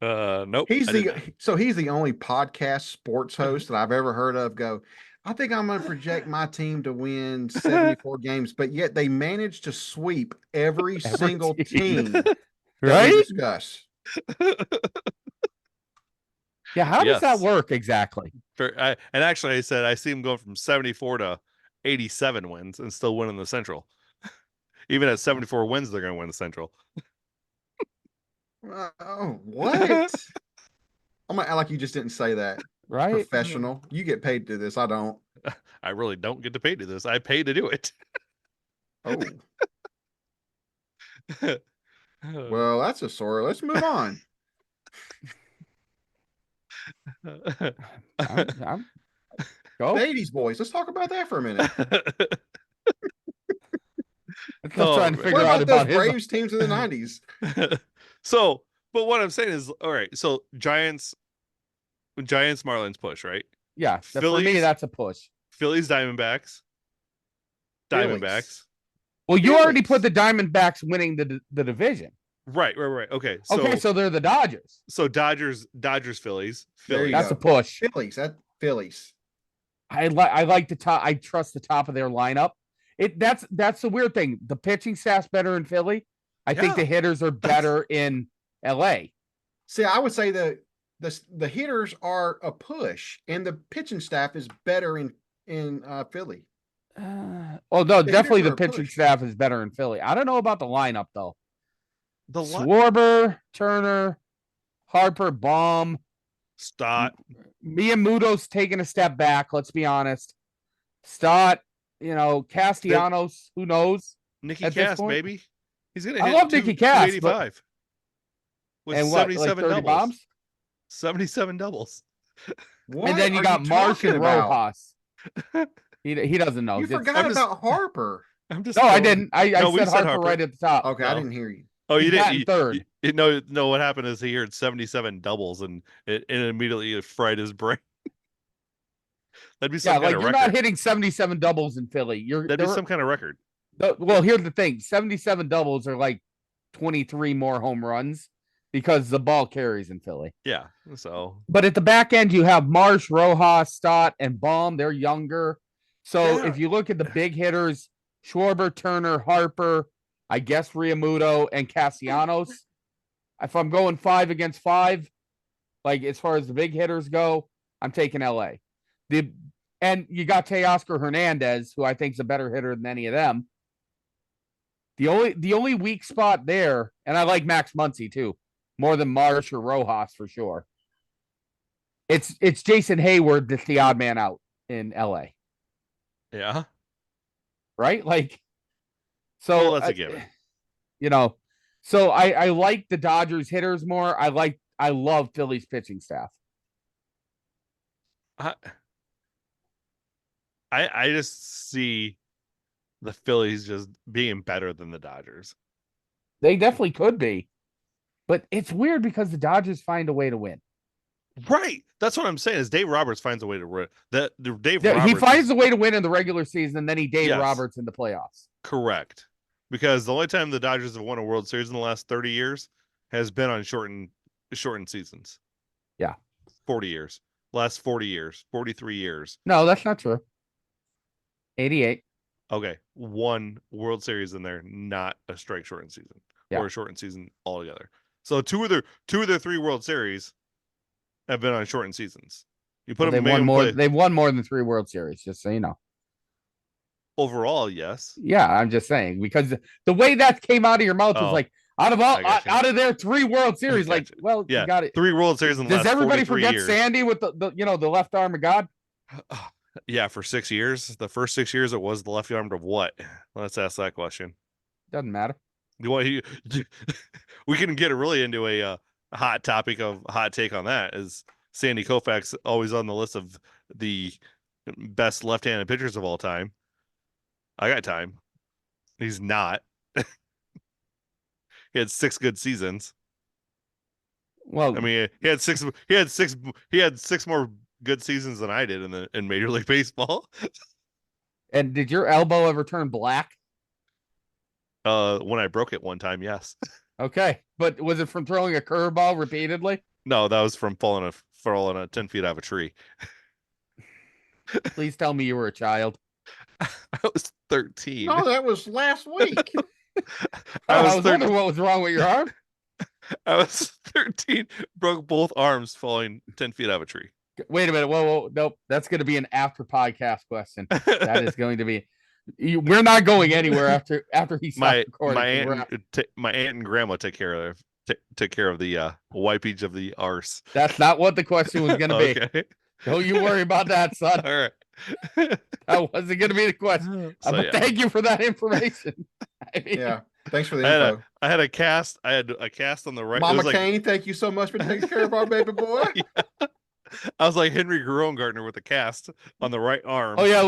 Nope. He's the only podcast sports host that I've ever heard of go, I think I'm going to project my team to win 74 games, but yet they managed to sweep every single team that we discuss. Yeah, how does that work exactly? And actually, I said I see him going from 74 to 87 wins and still winning the Central. Even at 74 wins, they're going to win the Central. Oh, what? I'm gonna act like you just didn't say that. Right? Professional. You get paid to do this. I don't. I really don't get to pay to do this. I pay to do it. Oh. Well, that's a story. Let's move on. Go. The 80s boys. Let's talk about that for a minute. I'm trying to figure what out about those Braves teams in the 90s? So, but what I'm saying is, all right, so Giants Marlins push, right? Yeah, for me that's a push. Phillies Diamondbacks. Well, you already put the Diamondbacks winning the division. Right. Okay. So they're the Dodgers. So Dodgers, Phillies. That's a push. Phillies. I like the top. I trust the top of their lineup. That's the weird thing. The pitching staff's better in Philly. I think the hitters are better in LA. See, I would say the hitters are a push, and the pitching staff is better in Philly. Definitely the pitching staff is better in Philly. I don't know about the lineup though. Schwarber, Turner, Harper, Baum, Stott. Miyamoto's taking a step back. Let's be honest. Stott, Castellanos. Who knows? Nicky Cass, baby. He's gonna. I love Nicky Cass. 285 with and 77 doubles. Bombs? 77 doubles. And then you got Marsh and Rojas. He doesn't know. You forgot about Harper. I didn't. I said Harper right at the top. Okay, I didn't hear you. Oh, you didn't. Third. No. What happened is he heard 77 doubles and it immediately fried his brain. That'd be some kind of record. You're not hitting 77 doubles in Philly. That'd be some kind of record. Well, here's the thing: 77 doubles are like 23 more home runs because the ball carries in Philly. Yeah. So, but at the back end, you have Marsh, Rojas, Stott, and Baum. They're younger. So if you look at the big hitters, Schwarber, Turner, Harper, I guess Realmuto and Castellanos. If I'm going 5 against 5, like as far as the big hitters go, I'm taking LA. And you got Teoscar Hernandez, who I think is a better hitter than any of them. The only weak spot there, and I like Max Muncy too, more than Marsh or Rojas for sure. It's Jason Hayward that's the odd man out in LA. Yeah. Right? So that's a given. So I like the Dodgers hitters more. I love Philly's pitching staff. I just see the Phillies just being better than the Dodgers. They definitely could be. But it's weird because the Dodgers find a way to win. Right. That's what I'm saying is Dave Roberts finds a way to win. He finds a way to win in the regular season, and then he Roberts in the playoffs. Correct. Because the only time the Dodgers have won a World Series in the last 30 years has been on shortened seasons. Yeah. 40 years. Last 40 years. 43 years. No, that's not true. 88. Okay. One World Series in there, not a strike shortened season. Or a shortened season altogether. So two of their 3 World Series have been on shortened seasons. You put Well, them. They've won more than 3 World Series, just so you know. Overall, yes. Yeah, I'm just saying, because the way that came out of your mouth was like, out of their 3 World Series, like, well, yeah, you got it. 3 World Series in the Does last everybody 43 forget years. Sandy with the left arm of God? Yeah, for 6 years. The first 6 years, it was the left arm of what? Let's ask that question. Doesn't matter. We can get really into a hot topic of hot take on that. Is Sandy Koufax always on the list of the best left-handed pitchers of all time? I got time. He's not. He had 6 good seasons. Well, I mean, he had six more good seasons than I did in Major League Baseball. and did your elbow ever turn black? When I broke it one time, yes. Okay, but was it from throwing a curveball repeatedly? No, that was from falling 10 feet out of a tree. Please tell me you were a child. I was 13. No, that was last week. I was wondering what was wrong with your arm. I was 13, broke both arms falling 10 feet out of a tree. Wait a minute. Whoa. Nope. That's going to be an after podcast question. That is going to be. We're not going anywhere after he stopped recording. My aunt and grandma took care of the wipeage of the arse. That's not what the question was going to be. Okay. Don't you worry about that, son. All right. That wasn't going to be the question. But thank you for that information. I mean, Yeah. Thanks for the info. I had a cast on the right. Mama Cain, thank you so much for taking care of our baby boy. Yeah. I was like Henry Gardner with a cast on the right arm. Oh yeah,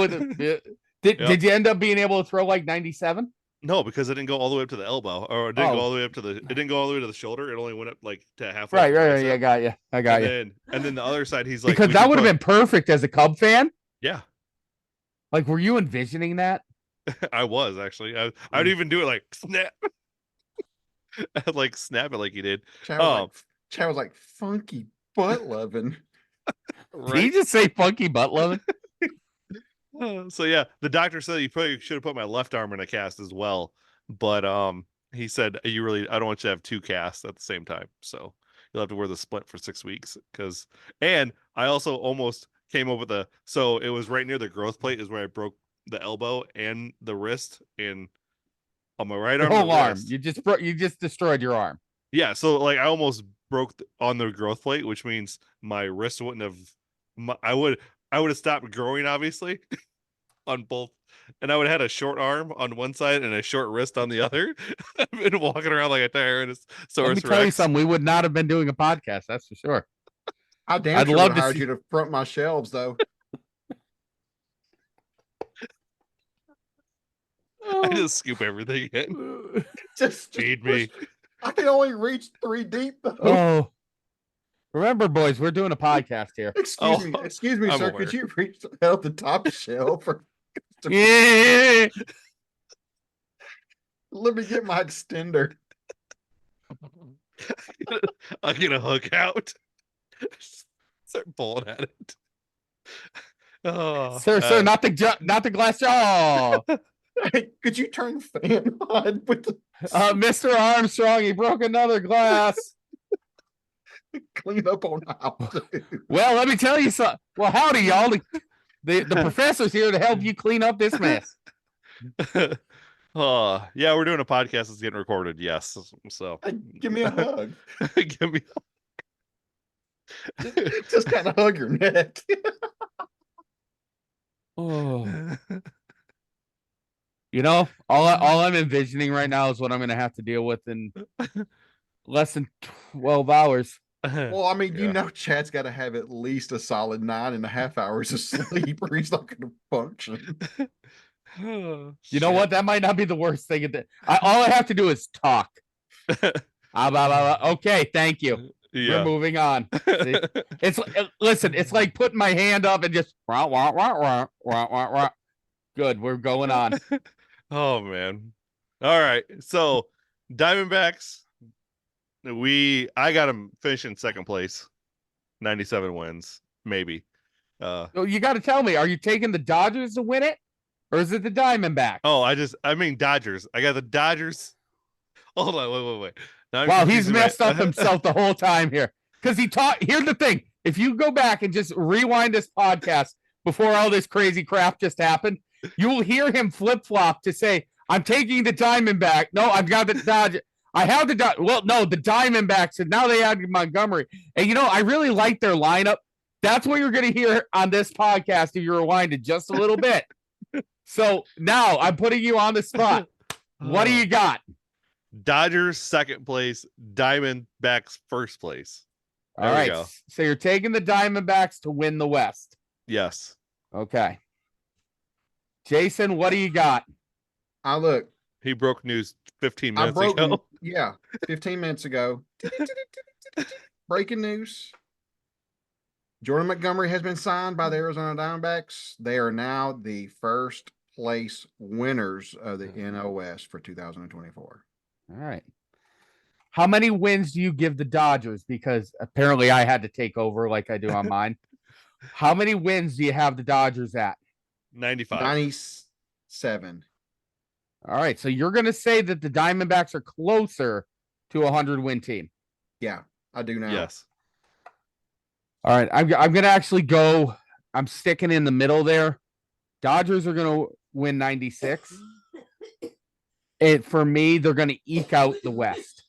did you end up being able to throw like 97? No, because it didn't go all the way up to the elbow, or it didn't go all the way up to it didn't go all the way to the shoulder. It only went up like to halfway. Right. Yeah, I got you. And then the other side, he's like, because that would have been perfect as a Cub fan. Yeah. Like, were you envisioning that? I was actually. I'd even do it like snap. I'd like snap it like he did. Chad was like funky butt loving. Right? Did you just say funky butt loving? So yeah, the doctor said you probably should have put my left arm in a cast as well, but he said I don't want you to have 2 casts at the same time, so you'll have to wear the splint for 6 weeks. And I also almost came up with so it was right near the growth plate is where I broke the elbow and the wrist, and on my right arm, the whole arm. You just destroyed your arm. Yeah, so like I almost broke on the growth plate, which means my wrist wouldn't have. I would have stopped growing, obviously, on both, and I would have had a short arm on one side and a short wrist on the other. I've been walking around like a Tyrannosaurus Rex. Let me tell you something. We would not have been doing a podcast, that's for sure. I'd love to hired you to front my shelves, though. I just scoop everything in. Just feed me. I can only reach 3 deep, though. Oh. Remember, boys, we're doing a podcast here. Excuse me, sir. Aware. Could you reach out the top shelf? Yeah. Let me get my extender. I'm gonna hook out. Start pulling at it. Oh, sir, not the glass jaw. Hey, could you turn the fan on with the Mr. Armstrong? He broke another glass. Clean up on how. Well, let me tell you something. Well, howdy, y'all. The professor's here to help you clean up this mess. Yeah, we're doing a podcast that's getting recorded. Yes, so give me a hug. Give me just kind of hug your neck. Oh. You know, all I'm envisioning right now is what I'm going to have to deal with in less than 12 hours. Well, I mean, you know, Chad's got to have at least a solid 9.5 hours of sleep, or he's not going to function. You know what? That might not be the worst thing. All I have to do is talk. Okay, thank you. Yeah. We're moving on. It's like putting my hand up and just good. We're going on. Oh man. All right. So Diamondbacks. I got them finishing second place, 97 wins, maybe. So you got to tell me, are you taking the Dodgers to win it, or is it the Diamondbacks? Oh, I mean Dodgers. I got the Dodgers. Hold on, wait. Wow, he's messed up himself the whole time here. Because here's the thing. If you go back and just rewind this podcast before all this crazy crap just happened, you will hear him flip-flop to say, I'm taking the Diamondback. No, I've got the Dodgers. I have the the Diamondbacks, and now they added Montgomery. And I really like their lineup. That's what you're going to hear on this podcast if you rewind it just a little bit. So now I'm putting you on the spot. What do you got? Dodgers second place, Diamondbacks first place. All right. So you're taking the Diamondbacks to win the West. Yes. Okay. Jason, what do you got? Look. He broke news 15 minutes ago. Yeah, 15 minutes ago. Breaking news. Jordan Montgomery has been signed by the Arizona Diamondbacks. They are now the first place winners of the NL West for 2024. All right. How many wins do you give the Dodgers? Because apparently I had to take over like I do on mine. How many wins do you have the Dodgers at? 95. 97. All right. So you're going to say that the Diamondbacks are closer to a 100-win team. Yeah, I do now. Yes. All right. I'm going to actually go. I'm sticking in the middle there. Dodgers are going to win 96. For me, they're going to eke out the West.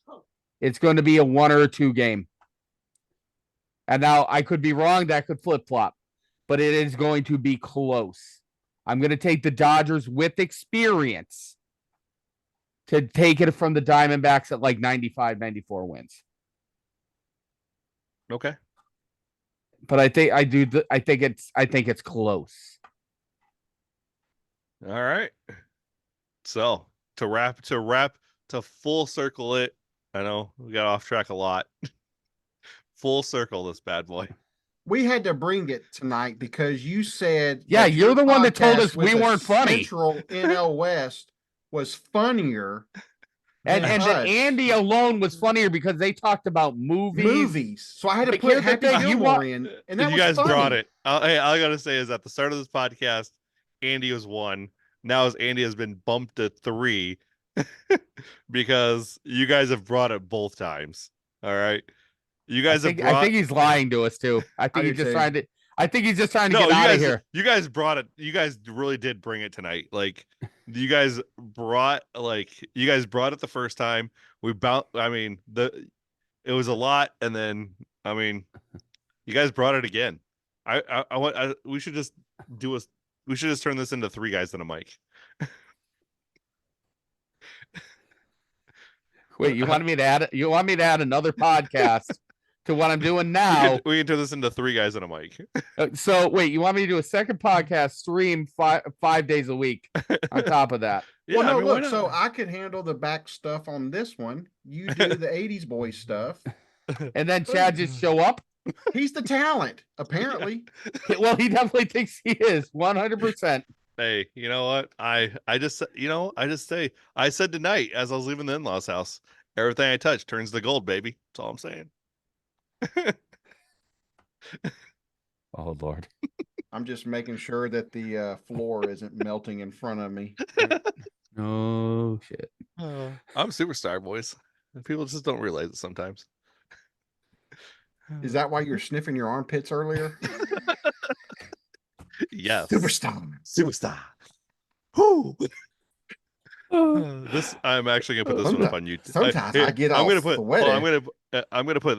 It's going to be a 1 or 2 game. And now I could be wrong. That could flip-flop. But it is going to be close. I'm going to take the Dodgers with experience to take it from the Diamondbacks at like 95, 94 wins. Okay. But I think it's close. All right. So to full circle it. I know we got off track a lot. Full circle this bad boy. We had to bring it tonight because you said, yeah, you're the one that told us we weren't funny. Central NL West was funnier. And that Andy alone was funnier because they talked about movies. So I had to put Happy Gilmore in. And that you guys brought it. Hey, all I got to say is at the start of this podcast, Andy was 1. Now as Andy has been bumped to 3 because you guys have brought it both times. All right. You guys I think he's lying to us too. I think he's just trying to get out of here. You guys brought it. You guys really did bring it tonight. Like you guys brought it the first time. It was a lot, and then you guys brought it again. We should just turn this into 3 guys and a mic. Wait, you want me to add another podcast to what I'm doing now? We can turn this into 3 guys and a mic. So wait, you want me to do a second podcast stream 5 days a week on top of that? Yeah, well, no, look, so I could handle the back stuff on this one. You do the 80s boy stuff. And then Chad just show up? He's the talent, apparently. Well, he definitely thinks he is, 100%. Hey, you know what? I said tonight as I was leaving the in-laws house, everything I touch turns to gold, baby. That's all I'm saying. Oh, Lord. I'm just making sure that the floor isn't melting in front of me. Oh, shit. I'm superstar, boys. People just don't realize it sometimes. Is that why you're sniffing your armpits earlier? Yes. Superstar. Whoo! I'm actually gonna put this one up on YouTube. Sometimes I get all sweaty. I'm gonna put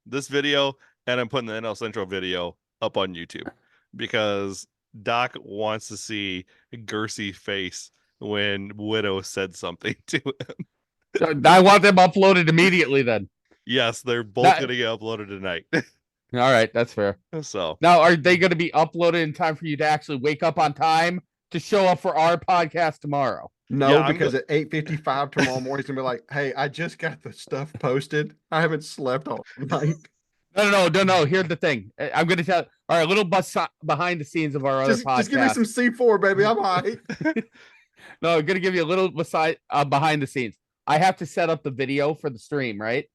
this video, and I'm putting the NL Central video up on YouTube because Doc wants to see Gersey's face when Widow said something to him. I want them uploaded immediately then. Yes, they're both going to get uploaded tonight. All right, that's fair. So now, are they going to be uploaded in time for you to actually wake up on time to show up for our podcast tomorrow? No, because at 8:55 tomorrow morning, he's going to be like, hey, I just got the stuff posted. I haven't slept all night. No. Here's the thing. I'm going to tell. All right, a little behind the scenes of our other podcast. Just give me some C4, baby. I'm all right. No, I'm going to give you a little behind the scenes. I have to set up the video for the stream, right?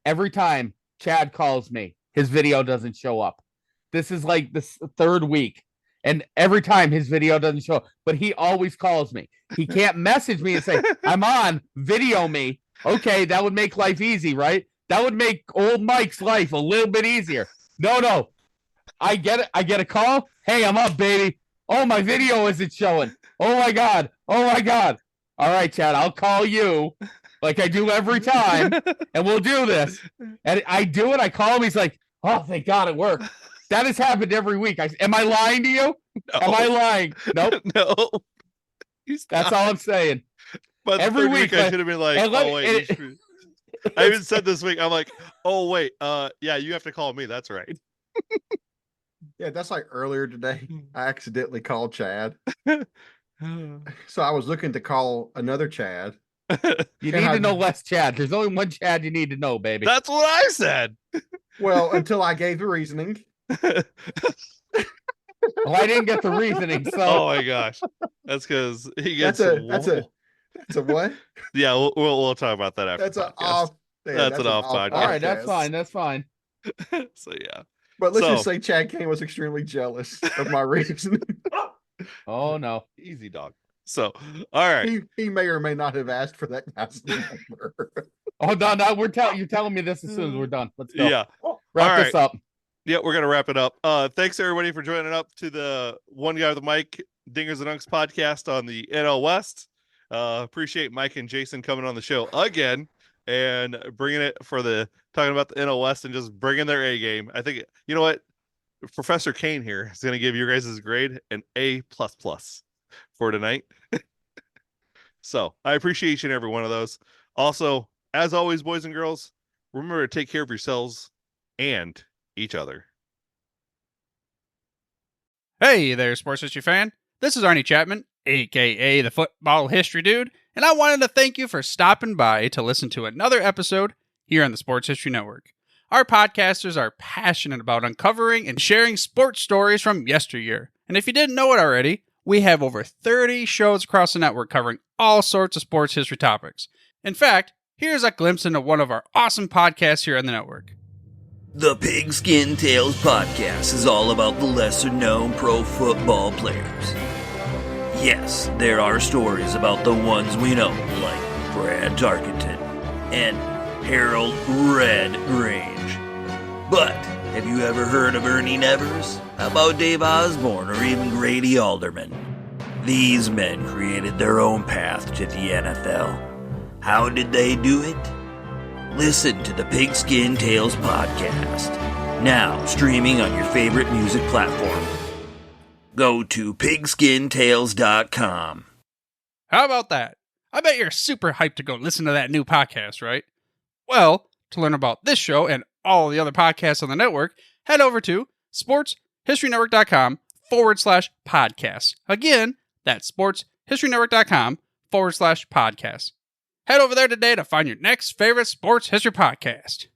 Every time Chad calls me, his video doesn't show up. This is like the 3rd week. And every time his video doesn't show up, but he always calls me. He can't message me and say, I'm on, video me. Okay, that would make life easy, right? That would make old Mike's life a little bit easier. No. I get it. I get a call. Hey, I'm up, baby. Oh, my video isn't showing. Oh my God. All right, Chad, I'll call you like I do every time, and we'll do this. And I do it. I call him. He's like, oh, thank God it worked. That has happened every week. Am I lying to you? No. Am I lying? Nope. No. That's all I'm saying. But every week I should have been like, oh wait. I even said this week, I'm like, oh wait, yeah, you have to call me. That's right. Yeah, that's like earlier today. I accidentally called Chad. So I was looking to call another Chad. You need to know less Chad. There's only one Chad you need to know, baby. That's what I said. Well, until I gave the reasoning. Well, I didn't get the reasoning, so. Oh my gosh, that's because he gets. That's a what? Yeah, we'll talk about that after. That's an podcast. off. Yeah, that's an off podcast. All right, that's fine. That's fine. So yeah, but let's just say Chad Cain was extremely jealous of my reasoning. Oh no, easy dog. So all right, he may or may not have asked for that guy's number. Oh no, you're telling me this as soon as we're done. Let's go. Yeah, wrap this up. Yeah, we're gonna wrap it up. Thanks everybody for joining up to the One Guy with the Mic Dingers and Unks podcast on the NL West. Appreciate Mike and Jason coming on the show again and bringing it for talking about the NL West and just bringing their A game. I think, you know what, Professor Cain here is going to give your guys' grade an A++ for tonight. So I appreciate each and every one of those. Also, as always, boys and girls, remember to take care of yourselves and each other. Hey there, sports history fan. This is Arnie Chapman, aka the Football History Dude, and I wanted to thank you for stopping by to listen to another episode here on the Sports History Network. Our podcasters are passionate about uncovering and sharing sports stories from yesteryear. And if you didn't know it already, we have over 30 shows across the network covering all sorts of sports history topics. In fact, here's a glimpse into one of our awesome podcasts here on the network. The Pigskin Tales podcast is all about the lesser-known pro football players. Yes, there are stories about the ones we know, like Brad Tarkenton and Harold Red Grange. But have you ever heard of Ernie Nevers? How about Dave Osborne or even Grady Alderman? These men created their own path to the NFL. How did they do it? Listen to the Pigskin Tales podcast, now streaming on your favorite music platform. Go to pigskintales.com. How about that? I bet you're super hyped to go listen to that new podcast, right? Well, to learn about this show and all the other podcasts on the network, head over to sportshistorynetwork.com/podcasts. Again, that's sportshistorynetwork.com/podcasts. Head over there today to find your next favorite sports history podcast.